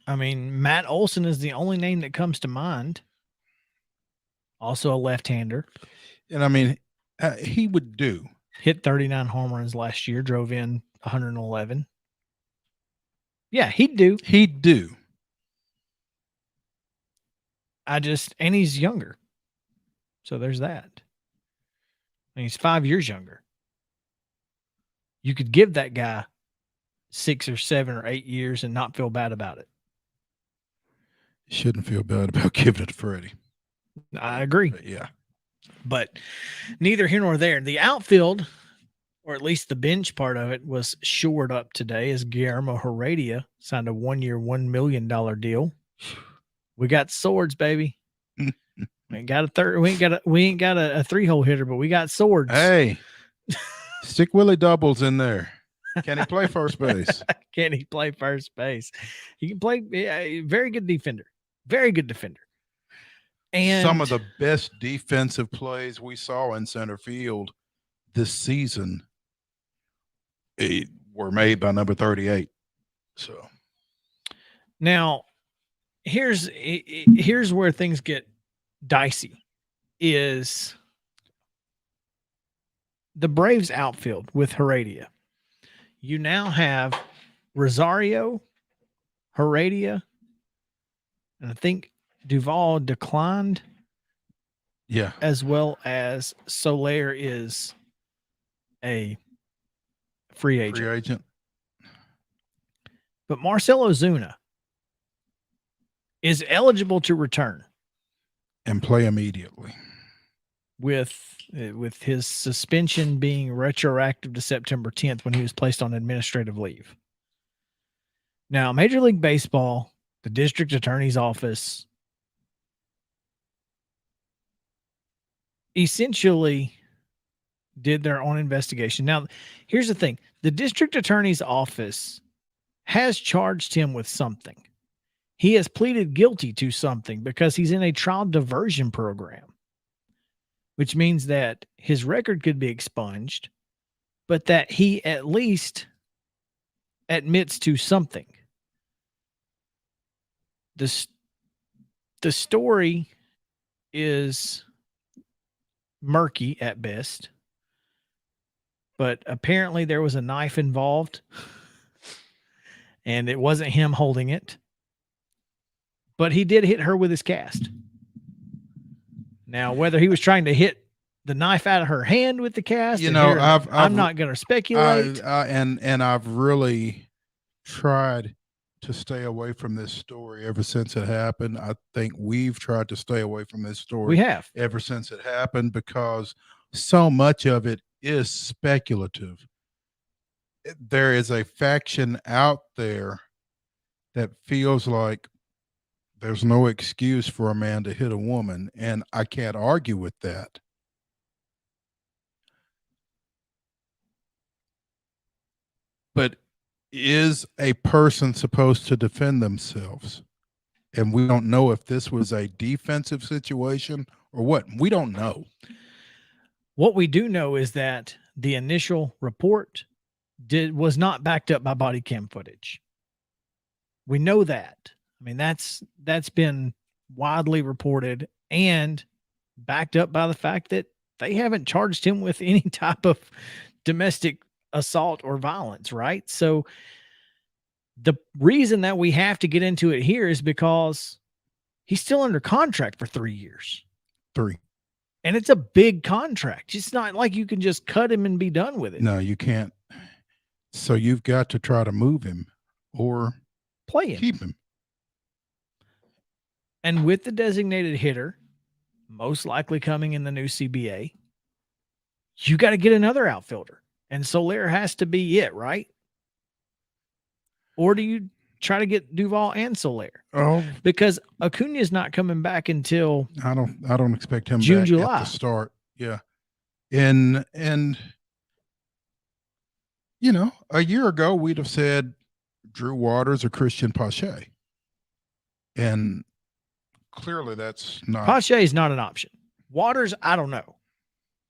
Speaker 3: I mean, Matt Olson is the only name that comes to mind. Also a left-hander.
Speaker 4: And I mean, he would do.
Speaker 3: Hit 39 home runs last year, drove in 111. Yeah, he'd do.
Speaker 4: He'd do.
Speaker 3: And he's younger. So there's that. And he's 5 years younger. You could give that guy 6 or 7 or 8 years and not feel bad about it.
Speaker 4: Shouldn't feel bad about giving it to Freddie.
Speaker 3: I agree.
Speaker 4: But yeah.
Speaker 3: But neither here nor there. The outfield, or at least the bench part of it, was shored up today as Guillermo Heredia signed a 1-year, $1 million deal. We got swords, baby. We ain't got a third. We ain't got a 3-hole hitter, but we got swords.
Speaker 4: Hey, stick Willie Doubles in there. Can he play first base?
Speaker 3: Can he play first base? He can play. Very good defender. Very good defender. And
Speaker 4: some of the best defensive plays we saw in center field this season were made by number 38. So
Speaker 3: now here's where things get dicey. Is the Braves outfield with Heredia. You now have Rosario, Heredia, and I think Duvall declined.
Speaker 4: Yeah.
Speaker 3: As well as Soler is a free agent. But Marcell Ozuna is eligible to return
Speaker 4: and play immediately,
Speaker 3: with his suspension being retroactive to September 10th when he was placed on administrative leave. Now, Major League Baseball, the district attorney's office, essentially did their own investigation. Now, here's the thing. The district attorney's office has charged him with something. He has pleaded guilty to something because he's in a child diversion program, which means that his record could be expunged, but that he at least admits to something. The story is murky at best, but apparently there was a knife involved and it wasn't him holding it, but he did hit her with his cast. Now, whether he was trying to hit the knife out of her hand with the cast, I'm not going to speculate.
Speaker 4: And I've really tried to stay away from this story ever since it happened. I think we've tried to stay away from this story.
Speaker 3: We have
Speaker 4: ever since it happened because so much of it is speculative. There is a faction out there that feels like there's no excuse for a man to hit a woman, and I can't argue with that. But is a person supposed to defend themselves? And we don't know if this was a defensive situation or what. We don't know.
Speaker 3: What we do know is that the initial report was not backed up by body cam footage. We know that. I mean, that's been widely reported and backed up by the fact that they haven't charged him with any type of domestic assault or violence, right? So the reason that we have to get into it here is because he's still under contract for 3 years.
Speaker 4: 3.
Speaker 3: And it's a big contract. It's not like you can just cut him and be done with it.
Speaker 4: No, you can't. So you've got to try to move him or
Speaker 3: play him.
Speaker 4: Keep him.
Speaker 3: And with the designated hitter, most likely coming in the new CBA, you got to get another outfielder. And Soler has to be it, right? Or do you try to get Duvall and Soler?
Speaker 4: Oh,
Speaker 3: because Acuna is not coming back until
Speaker 4: I don't expect him
Speaker 3: June,
Speaker 4: back
Speaker 3: July.
Speaker 4: At the start. Yeah. And you know, a year ago we'd have said Drew Waters or Christian Pache. And clearly that's not.
Speaker 3: Pache is not an option. Waters, I don't know.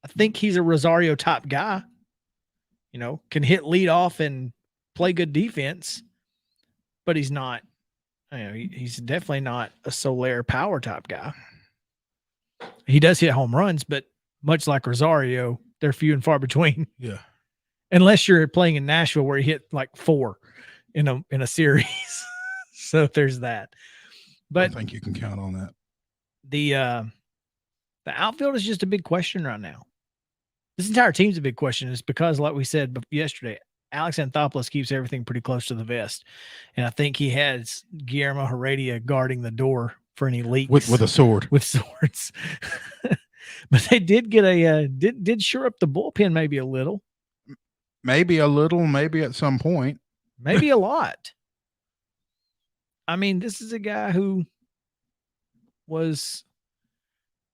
Speaker 3: I think he's a Rosario type guy. You know, can hit lead off and play good defense, but he's not, you know, he's definitely not a Soler power type guy. He does hit home runs, but much like Rosario, they're few and far between.
Speaker 4: Yeah.
Speaker 3: Unless you're playing in Nashville where he hit like 4 in a series. So there's that. But
Speaker 4: I think you can count on that.
Speaker 3: The outfield is just a big question right now. This entire team's a big question. It's because, like we said yesterday, Alex Anthopoulos keeps everything pretty close to the vest. And I think he has Guillermo Heredia guarding the door for any leaks.
Speaker 4: With a sword.
Speaker 3: With swords. But they did get did shore up the bullpen maybe a little.
Speaker 4: Maybe a little, maybe at some point.
Speaker 3: Maybe a lot. I mean, this is a guy who was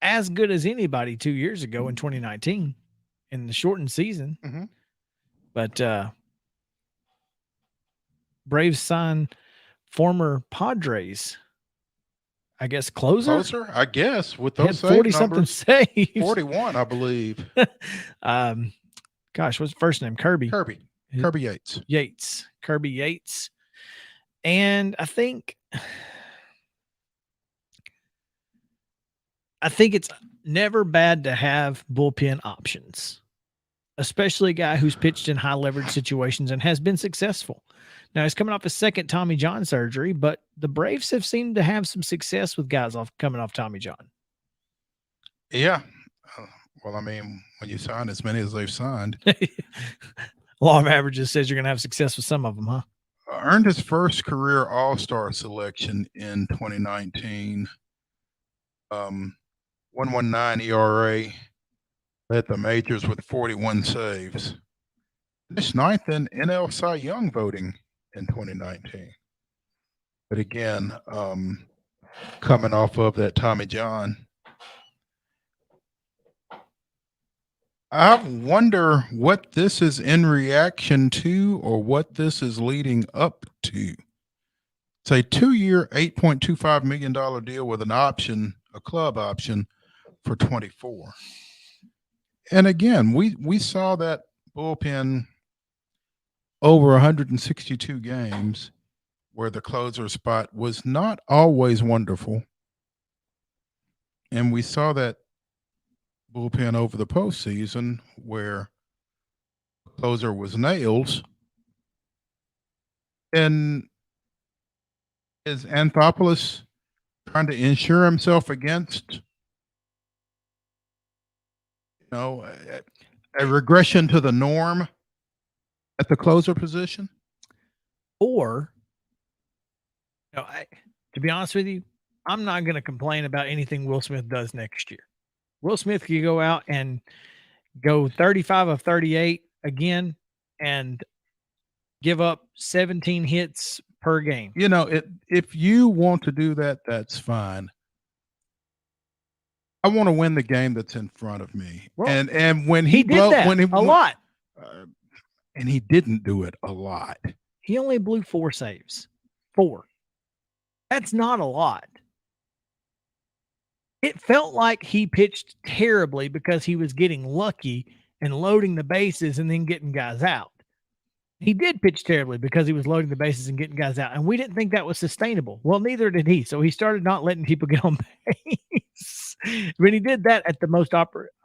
Speaker 3: as good as anybody 2 years ago in 2019 in the shortened season.
Speaker 4: Mhm.
Speaker 3: But Braves signed former Padres, I guess, closer.
Speaker 4: I guess, with
Speaker 3: Had
Speaker 4: those save
Speaker 3: 40-something
Speaker 4: numbers.
Speaker 3: saves.
Speaker 4: 41, I believe.
Speaker 3: Gosh, what's the first name? Kirby
Speaker 4: Yates.
Speaker 3: Kirby Yates. And I think it's never bad to have bullpen options, especially a guy who's pitched in high leverage situations and has been successful. Now he's coming off his second Tommy John surgery, but the Braves have seemed to have some success with guys coming off Tommy John.
Speaker 4: Yeah. Well, I mean, when you sign as many as they've signed.
Speaker 3: Law of averages says you're going to have success with some of them, huh?
Speaker 4: Earned his first career All-Star selection in 2019. 1.19 ERA. Led the majors with 41 saves. Finished ninth in NL Cy Young voting in 2019. But again, coming off of that Tommy John. I wonder what this is in reaction to or what this is leading up to. It's a 2-year, $8.25 million deal with an option, a club option for 24. And again, we saw that bullpen over 162 games where the closer spot was not always wonderful. And we saw that bullpen over the postseason where the closer was Nails. And is Anthopoulos trying to insure himself against, a regression to the norm at the closer position?
Speaker 3: Or, to be honest with you, I'm not going to complain about anything Will Smith does next year. Will Smith could go out and go 35 of 38 again and give up 17 hits per game.
Speaker 4: If you want to do that, that's fine. I want to win the game that's in front of me.
Speaker 3: Well,
Speaker 4: and when
Speaker 3: he did that a lot.
Speaker 4: And he didn't do it a lot.
Speaker 3: He only blew 4 saves. 4. That's not a lot. It felt like he pitched terribly because he was getting lucky and loading the bases and then getting guys out. He did pitch terribly because he was loading the bases and getting guys out, and we didn't think that was sustainable. Well, neither did he. So he started not letting people get on base. But he did that at the most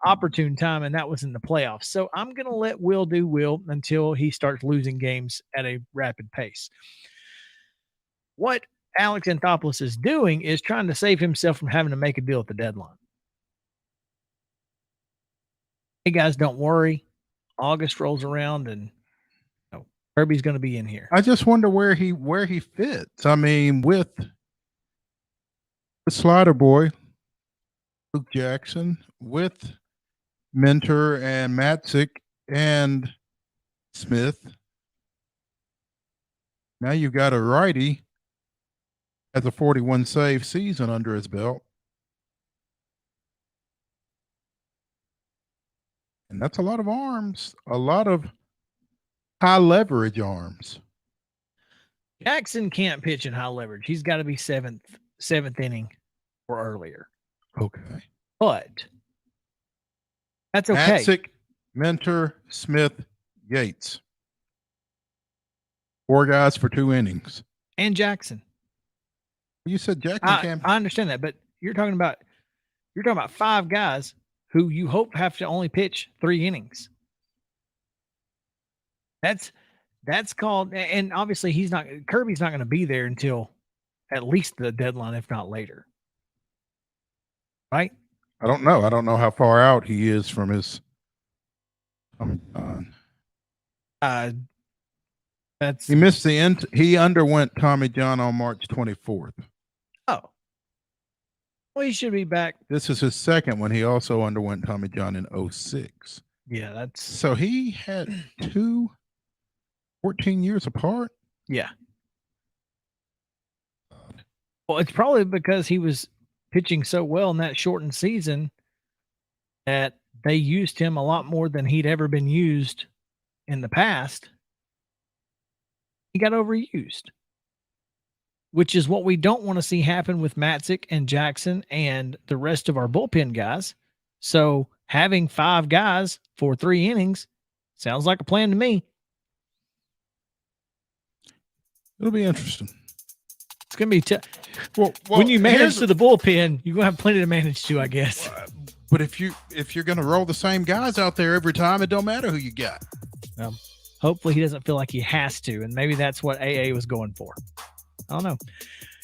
Speaker 3: opportune time, and that was in the playoffs. So I'm going to let Will do Will until he starts losing games at a rapid pace. What Alex Anthopoulos is doing is trying to save himself from having to make a deal at the deadline. Hey, guys, don't worry. August rolls around, and Kirby's going to be in here.
Speaker 4: I just wonder where he fits. I mean, with the slider boy, Luke Jackson, with Mentor and Matzik and Smith. Now you've got a righty has a 41 save season under his belt. And that's a lot of arms, a lot of high leverage arms.
Speaker 3: Jackson can't pitch in high leverage. He's got to be seventh inning or earlier.
Speaker 4: Okay.
Speaker 3: But that's okay.
Speaker 4: Matzik, Mentor, Smith, Yates. 4 guys for 2 innings.
Speaker 3: And Jackson.
Speaker 4: You said Jackson can't.
Speaker 3: I understand that, but you're talking about 5 guys who you hope have to only pitch 3 innings. That's called, and obviously Kirby's not going to be there until at least the deadline, if not later. Right?
Speaker 4: I don't know. I don't know how far out he is from his. He missed the end. He underwent Tommy John on March 24th.
Speaker 3: Oh. Well, he should be back.
Speaker 4: This is his second one. He also underwent Tommy John in 06.
Speaker 3: Yeah, that's
Speaker 4: So he had 14 years apart.
Speaker 3: yeah. Well, it's probably because he was pitching so well in that shortened season that they used him a lot more than he'd ever been used in the past. He got overused, which is what we don't want to see happen with Matzik and Jackson and the rest of our bullpen guys. So having 5 guys for 3 innings sounds like a plan to me.
Speaker 4: It'll be interesting.
Speaker 3: It's going to be tough.
Speaker 4: Well,
Speaker 3: When you manage to the bullpen, you're going to have plenty to manage to, I guess.
Speaker 4: But if you're going to roll the same guys out there every time, it don't matter who you got.
Speaker 3: Hopefully he doesn't feel like he has to, and maybe that's what AA was going for. I don't know.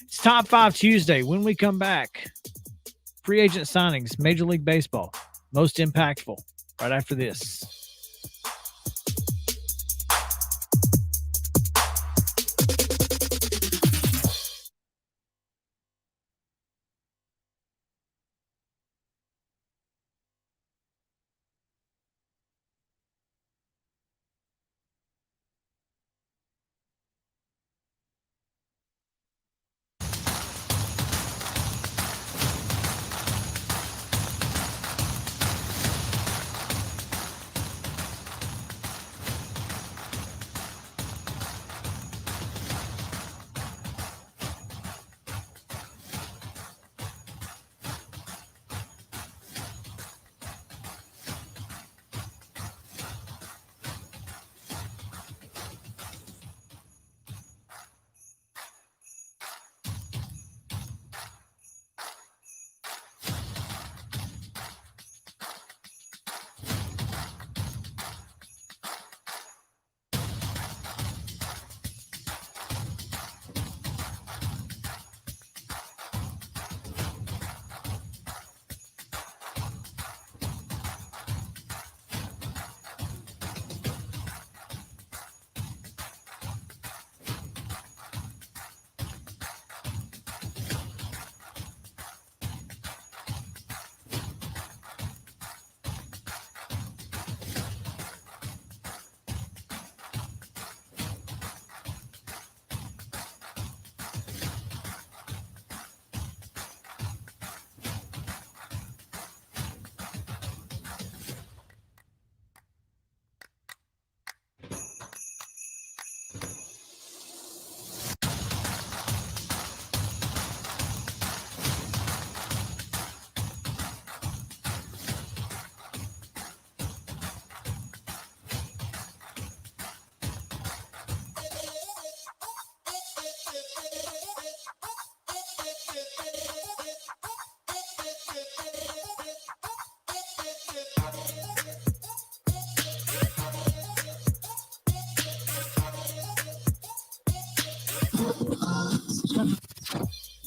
Speaker 3: It's Top 5 Tuesday. When we come back, free agent signings, Major League Baseball, most impactful, right after this.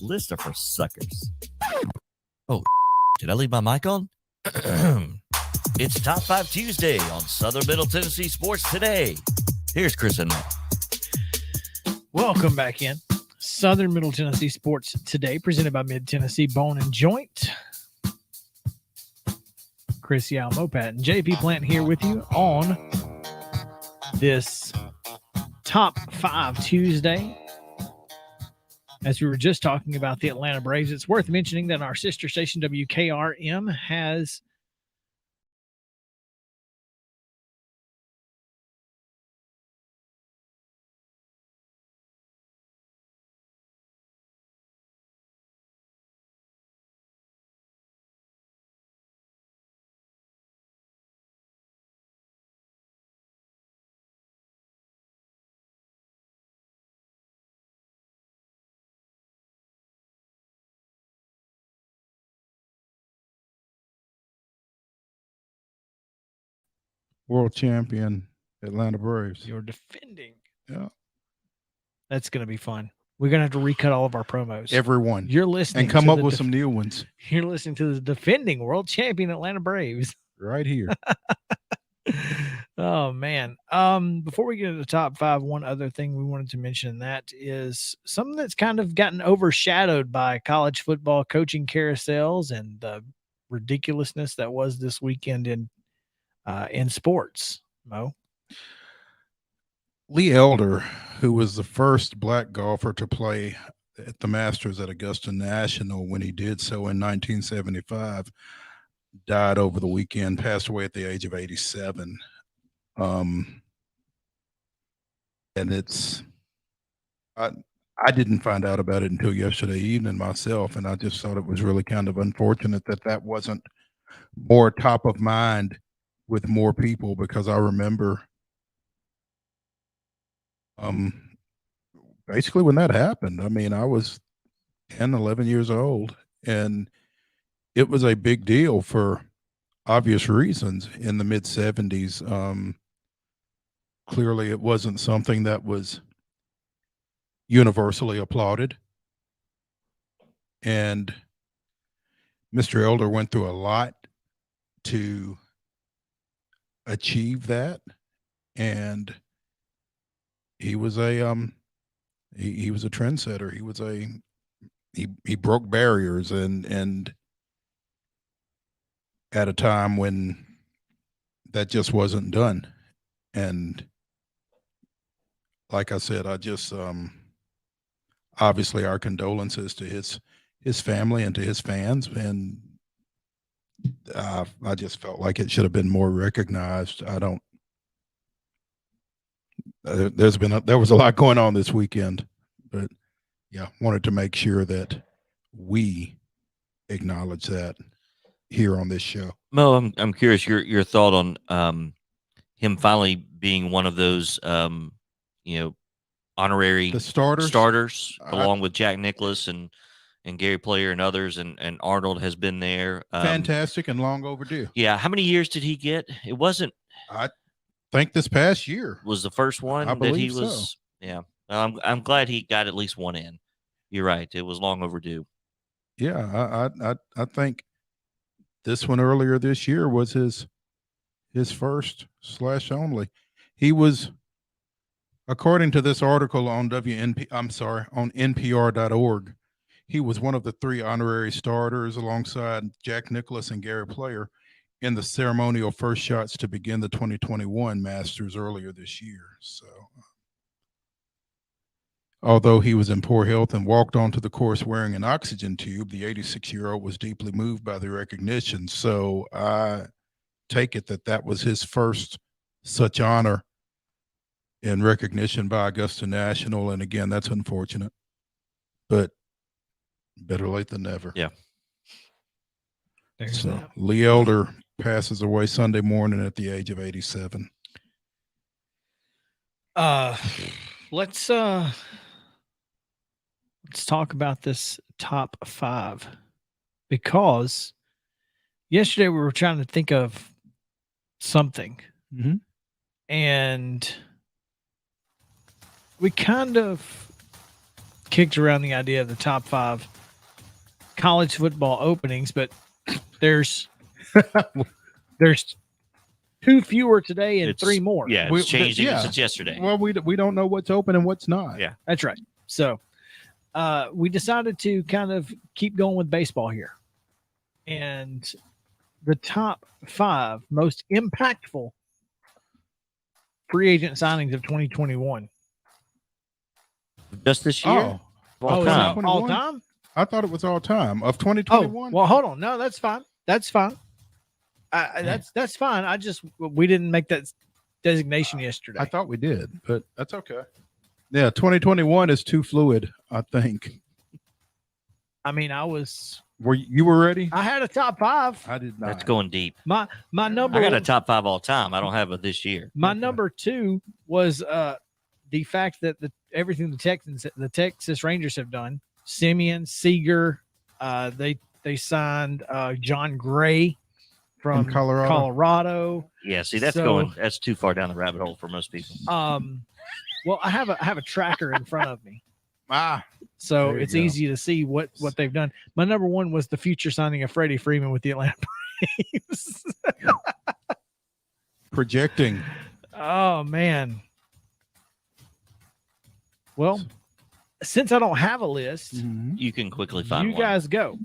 Speaker 1: Lists are for suckers. Oh, did I leave my mic on? It's Top 5 Tuesday on Southern Middle Tennessee Sports Today. Here's Chris and Matt.
Speaker 3: Welcome back in. Southern Middle Tennessee Sports Today, presented by Mid Tennessee Bone and Joint. Chris Yao Mopat and JP Plant here with you on this Top 5 Tuesday. As we were just talking about the Atlanta Braves, it's worth mentioning that our sister station WKRM has
Speaker 4: World champion Atlanta Braves.
Speaker 3: you're defending.
Speaker 4: Yeah.
Speaker 3: That's going to be fun. We're going to have to recut all of our promos.
Speaker 4: Everyone.
Speaker 3: You're listening
Speaker 4: And come
Speaker 3: to
Speaker 4: up
Speaker 3: the
Speaker 4: with some new ones
Speaker 3: You're listening to the defending world champion Atlanta Braves.
Speaker 4: right here.
Speaker 3: Oh man. Before we get into the top 5, one other thing we wanted to mention, and that is something that's kind of gotten overshadowed by college football coaching carousels and the ridiculousness that was this weekend in in sports. Mo?
Speaker 4: Lee Elder, who was the first black golfer to play at the Masters at Augusta National when he did so in 1975, died over the weekend, passed away at the age of 87. And I didn't find out about it until yesterday evening myself, and I just thought it was really kind of unfortunate that wasn't more top of mind with more people, because I remember basically when that happened. I mean, I was 10, 11 years old, and it was a big deal for obvious reasons in the mid 70s. Clearly it wasn't something that was universally applauded. And Mr. Elder went through a lot to achieve that. And he was a he was a trendsetter. He broke barriers and at a time when that just wasn't done. And like I said, I just obviously our condolences to his family and to his fans, and I just felt like it should have been more recognized. I don't. There was a lot going on this weekend, but yeah, wanted to make sure that we acknowledge that here on this show.
Speaker 1: Mo, I'm curious your thought on him finally being one of those honorary
Speaker 4: The starters
Speaker 1: along with Jack Nicklaus and Gary Player and others, and Arnold has been there.
Speaker 4: Fantastic and long overdue.
Speaker 1: Yeah, how many years did he get? It wasn't.
Speaker 4: I think this past year
Speaker 1: was the first one
Speaker 4: I
Speaker 1: that he
Speaker 4: believe
Speaker 1: was.
Speaker 4: so.
Speaker 1: Yeah, I'm glad he got at least one in. You're right; it was long overdue.
Speaker 4: Yeah, I think this one earlier this year was his first / only. He was, according to this article on on NPR.org, he was one of the 3 honorary starters alongside Jack Nicklaus and Gary Player in the ceremonial first shots to begin the 2021 Masters earlier this year. So, although he was in poor health and walked onto the course wearing an oxygen tube, the 86-year-old was deeply moved by the recognition. So I take it that was his first such honor and recognition by Augusta National. And again, that's unfortunate, but better late than never.
Speaker 1: Yeah.
Speaker 3: There's
Speaker 4: So
Speaker 3: that.
Speaker 4: Lee Elder passes away Sunday morning at the age of 87.
Speaker 3: Let's talk about this top 5, because yesterday we were trying to think of something, and we kind of kicked around the idea of the top 5 college football openings, but there's 2 fewer today and 3 more.
Speaker 1: Yeah, it's changed even since yesterday.
Speaker 4: Well, we don't know what's open and what's not.
Speaker 1: Yeah.
Speaker 3: That's right. So we decided to kind of keep going with baseball here. And the top 5 most impactful free agent signings of 2021.
Speaker 1: Just this year?
Speaker 3: All time? All time?
Speaker 4: I thought it was all time of
Speaker 3: Oh,
Speaker 4: 2021.
Speaker 3: well, hold on. No, that's fine. That's fine. That's fine. We didn't make that designation yesterday.
Speaker 4: I thought we did, but that's okay. Yeah, 2021 is too fluid, I think.
Speaker 3: I mean,
Speaker 4: Were you were ready?
Speaker 3: I had a top 5.
Speaker 4: I did not.
Speaker 1: That's going deep.
Speaker 3: My number.
Speaker 1: I got a top 5 all time. I don't have it this year.
Speaker 3: My number 2 was the fact that everything the Texas Rangers have done. Simeon, Seager, they signed John Gray from Colorado.
Speaker 1: Yeah, see, that's too far down the rabbit hole for most people.
Speaker 3: Well, I have a tracker in front of me. So it's
Speaker 4: go.
Speaker 3: easy to see what they've done. My number 1 was the future signing of Freddie Freeman with the Atlanta Braves.
Speaker 4: Projecting.
Speaker 3: Oh man. Well, since I don't have a list,
Speaker 1: You can quickly find
Speaker 3: you
Speaker 1: one.
Speaker 3: guys go.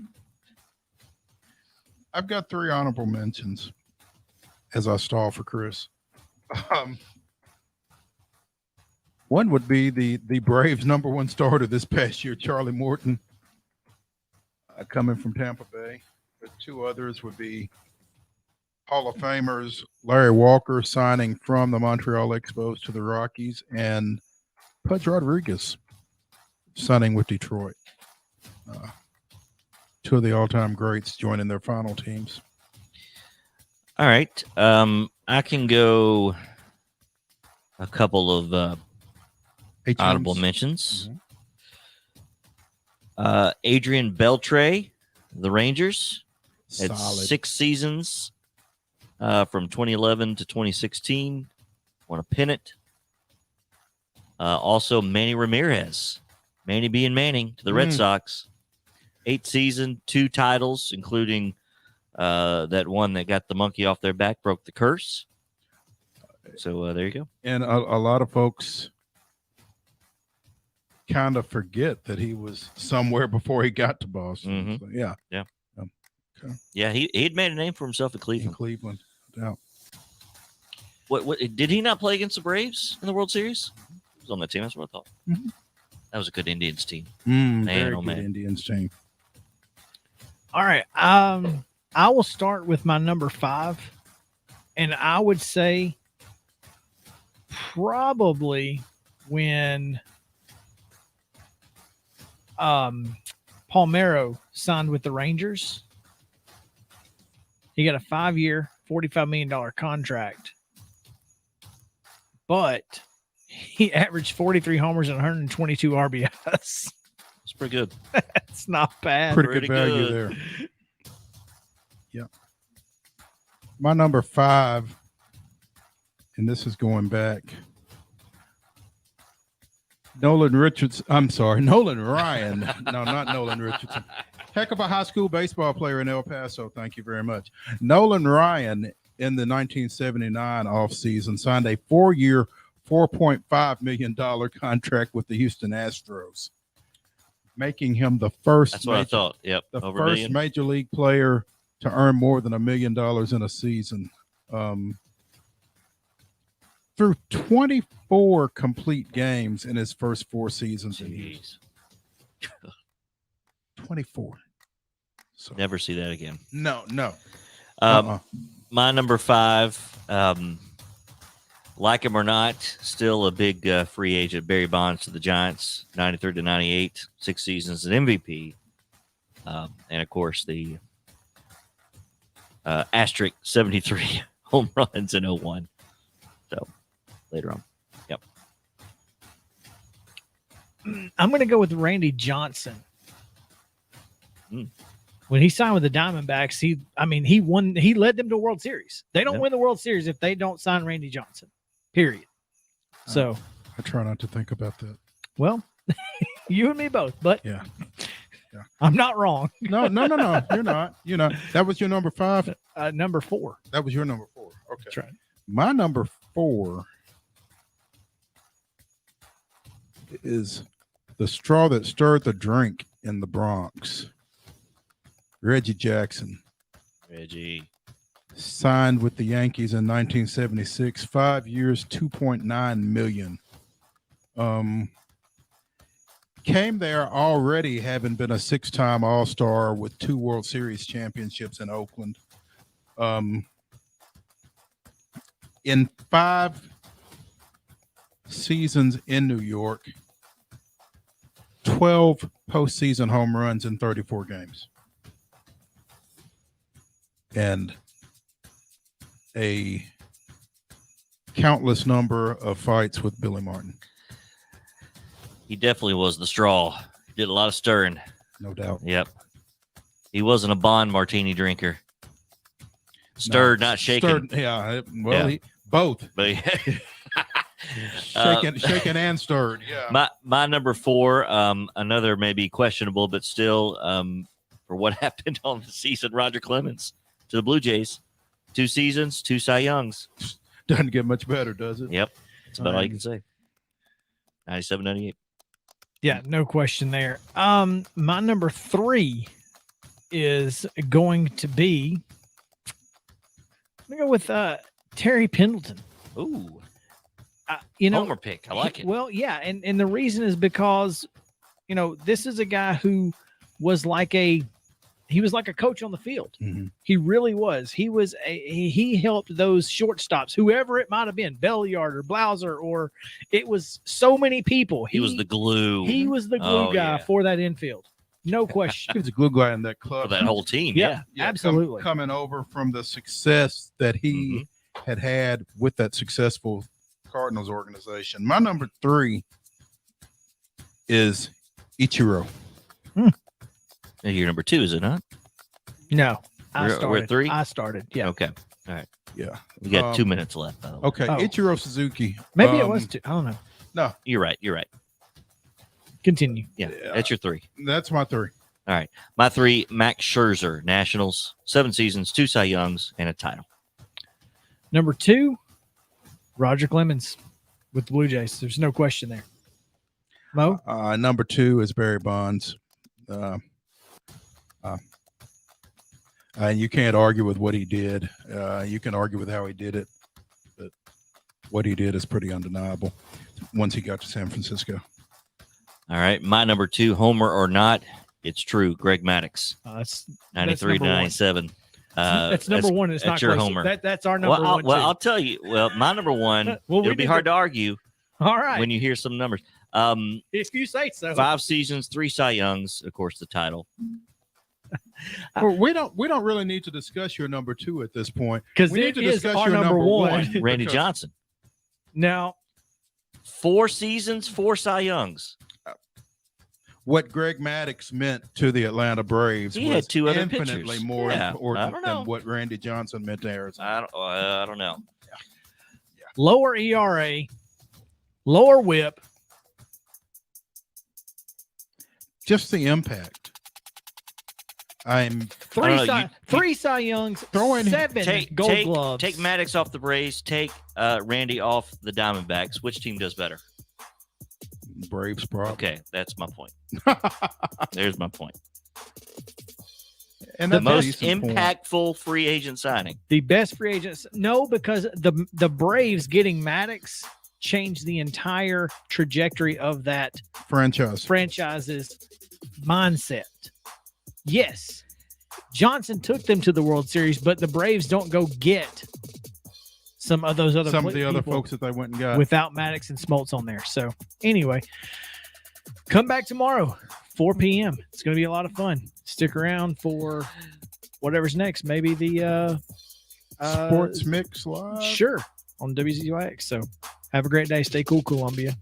Speaker 4: I've got 3 honorable mentions. as I stall for Chris. One would be the Braves' number one starter this past year, Charlie Morton, coming from Tampa Bay. The two others would be Hall of Famers Larry Walker signing from the Montreal Expos to the Rockies, and Pudge Rodriguez signing with Detroit. Two of the all-time greats joining their final teams.
Speaker 1: All right. I can go a couple of honorable mentions. Adrian Beltre, the Rangers, had
Speaker 4: Solid.
Speaker 1: 6 seasons from 2011 to 2016, won a pennant. Also, Manny Ramirez, Manny being Manning to the Red Sox, 8 seasons, 2 titles, including that one that got the monkey off their back, broke the curse. So there you go.
Speaker 4: And a lot of folks kind of forget that he was somewhere before he got to Boston. So, yeah. Okay.
Speaker 1: Yeah, he'd made a name for himself in Cleveland.
Speaker 4: Yeah.
Speaker 1: What did he not play against the Braves in the World Series? He was on that team. That's what I thought. That was a good Indians team.
Speaker 4: Very good Indians team.
Speaker 3: All right. I will start with my number 5, and I would say probably when Palmeiro signed with the Rangers. He got a 5-year, $45 million contract, but he averaged 43 homers and 122 RBIs.
Speaker 1: That's pretty good.
Speaker 3: That's not bad.
Speaker 4: Pretty good value there. Yeah. My number 5, and this is going back. Nolan Ryan. No, not Nolan Richardson. Heck of a high school baseball player in El Paso. Thank you very much. Nolan Ryan in the 1979 offseason signed a 4-year, $4.5 million contract with the Houston Astros, making him the first.
Speaker 1: That's what I thought. Yep.
Speaker 4: The
Speaker 1: Over
Speaker 4: first major league player to earn more than $1 million in a season. Through 24 complete games in his first 4 seasons.
Speaker 1: Jeez.
Speaker 4: 24. So
Speaker 1: Never see that again.
Speaker 4: No.
Speaker 1: My number 5, like him or not, still a big free agent, Barry Bonds to the Giants, 93 to 98, 6 seasons, an MVP. And, of course, the asterisk 73 home runs in 01. So, later on. Yep.
Speaker 3: I'm going to go with Randy Johnson. When he signed with the Diamondbacks, he led them to a World Series. They don't win the World Series if they don't sign Randy Johnson, period. So
Speaker 4: I try not to think about that.
Speaker 3: Well, you and me both, but
Speaker 4: yeah.
Speaker 3: I'm not wrong.
Speaker 4: No. You're not. That was your number 5?
Speaker 3: Number 4.
Speaker 4: That was your number 4. Okay.
Speaker 3: That's right.
Speaker 4: My number 4 is the straw that stirred the drink in the Bronx. Reggie Jackson.
Speaker 1: Reggie.
Speaker 4: Signed with the Yankees in 1976, 5 years, $2.9 million. Came there already having been a 6-time All-Star with 2 World Series championships in Oakland. In 5 seasons in New York, 12 postseason home runs in 34 games. And a countless number of fights with Billy Martin.
Speaker 1: He definitely was the straw. Did a lot of stirring.
Speaker 4: No doubt.
Speaker 1: Yep. He wasn't a Bond martini drinker. Stirred, not shaken.
Speaker 4: Both.
Speaker 1: But
Speaker 4: shaken and stirred. Yeah.
Speaker 1: My number 4, another maybe questionable, but still for what happened on the season, Roger Clemens to the Blue Jays. 2 seasons, 2 Cy Youngs.
Speaker 4: Doesn't get much better, does it?
Speaker 1: Yep. That's about all you can say. 97, 98.
Speaker 3: Yeah, no question there. My number 3 is going to be I'm gonna go with Terry Pendleton.
Speaker 1: Ooh,
Speaker 3: Homer
Speaker 1: pick. I like it.
Speaker 3: Well, yeah, and the reason is because this is a guy who was like a coach on the field.
Speaker 4: Mhm.
Speaker 3: He really was. He helped those shortstops, whoever it might have been, Belliard or Blauser, or it was so many people.
Speaker 1: He was the glue.
Speaker 3: He was the glue guy for that infield. No question.
Speaker 4: He was a glue guy in that club.
Speaker 1: For that whole team.
Speaker 3: Yeah, absolutely.
Speaker 4: Coming over from the success that he had with that successful Cardinals organization. My number 3 is Ichiro.
Speaker 1: You're number 2, is it not?
Speaker 3: No,
Speaker 1: We're at 3?
Speaker 3: I started. Yeah.
Speaker 1: Okay. All right.
Speaker 4: Yeah.
Speaker 1: We got 2 minutes left, by the way.
Speaker 4: Okay.
Speaker 3: Oh.
Speaker 4: Ichiro Suzuki.
Speaker 3: Maybe it was 2. I don't know.
Speaker 4: No,
Speaker 1: You're right.
Speaker 3: Continue.
Speaker 1: Yeah. That's your 3.
Speaker 4: that's my 3.
Speaker 1: All right. My 3, Max Scherzer, Nationals, 7 seasons, 2 Cy Youngs, and a title.
Speaker 3: Number 2, Roger Clemens with the Blue Jays. There's no question there. Mo?
Speaker 4: Number 2 is Barry Bonds. You can't argue with what he did. You can argue with how he did it, but what he did is pretty undeniable once he got to San Francisco.
Speaker 1: All right. My number 2, Homer or not, it's true. Greg Maddux,
Speaker 3: That's
Speaker 1: 93 to 97.
Speaker 3: That's number 1. It's not
Speaker 1: your
Speaker 3: close.
Speaker 1: Homer.
Speaker 3: That's our number 1.
Speaker 1: Well, I'll tell you. Well, my number 1,
Speaker 3: Well, we
Speaker 1: it'll be
Speaker 3: did
Speaker 1: hard to argue
Speaker 3: All right.
Speaker 1: when you hear some numbers.
Speaker 3: If you say so.
Speaker 1: 5 seasons, 3 Cy Youngs, of course, the title.
Speaker 4: Well, we don't really need to discuss your number 2 at this point,
Speaker 3: Because
Speaker 4: we need
Speaker 3: it
Speaker 4: to
Speaker 3: is
Speaker 4: discuss
Speaker 3: our
Speaker 4: your
Speaker 3: number 1.
Speaker 1: Randy
Speaker 4: because
Speaker 1: Johnson,
Speaker 3: Now,
Speaker 1: 4 seasons, 4 Cy Youngs.
Speaker 4: What Greg Maddux meant to the Atlanta Braves
Speaker 1: He
Speaker 4: was
Speaker 1: had 2 other
Speaker 4: infinitely
Speaker 1: pitchers.
Speaker 4: more
Speaker 1: Yeah, I
Speaker 4: important
Speaker 1: don't know.
Speaker 4: than what Randy Johnson meant to Arizona.
Speaker 1: I don't know.
Speaker 3: lower ERA, lower whip.
Speaker 4: Just the impact. I'm
Speaker 3: Three Cy Youngs,
Speaker 4: Throw in-
Speaker 3: 7 Gold Gloves.
Speaker 1: Take Maddox off the Braves. Take Randy off the Diamondbacks. Which team does better?
Speaker 4: Braves problem.
Speaker 1: Okay, that's my point. There's my point.
Speaker 4: And
Speaker 1: The
Speaker 4: that's a
Speaker 1: most
Speaker 4: decent point.
Speaker 1: impactful free agent signing.
Speaker 3: The best free agents. No, because the Braves getting Maddox changed the entire trajectory of that franchise's mindset. Yes, Johnson took them to the World Series, but the Braves don't go get some of those other
Speaker 4: Some of the other
Speaker 3: people
Speaker 4: folks that they went and got.
Speaker 3: without Maddox and Smoltz on there. So anyway, come back tomorrow, 4 p.m. It's going to be a lot of fun. Stick around for whatever's next. Maybe the
Speaker 4: Sports Mix Live.
Speaker 3: sure on WZYX. So have a great day. Stay cool, Columbia.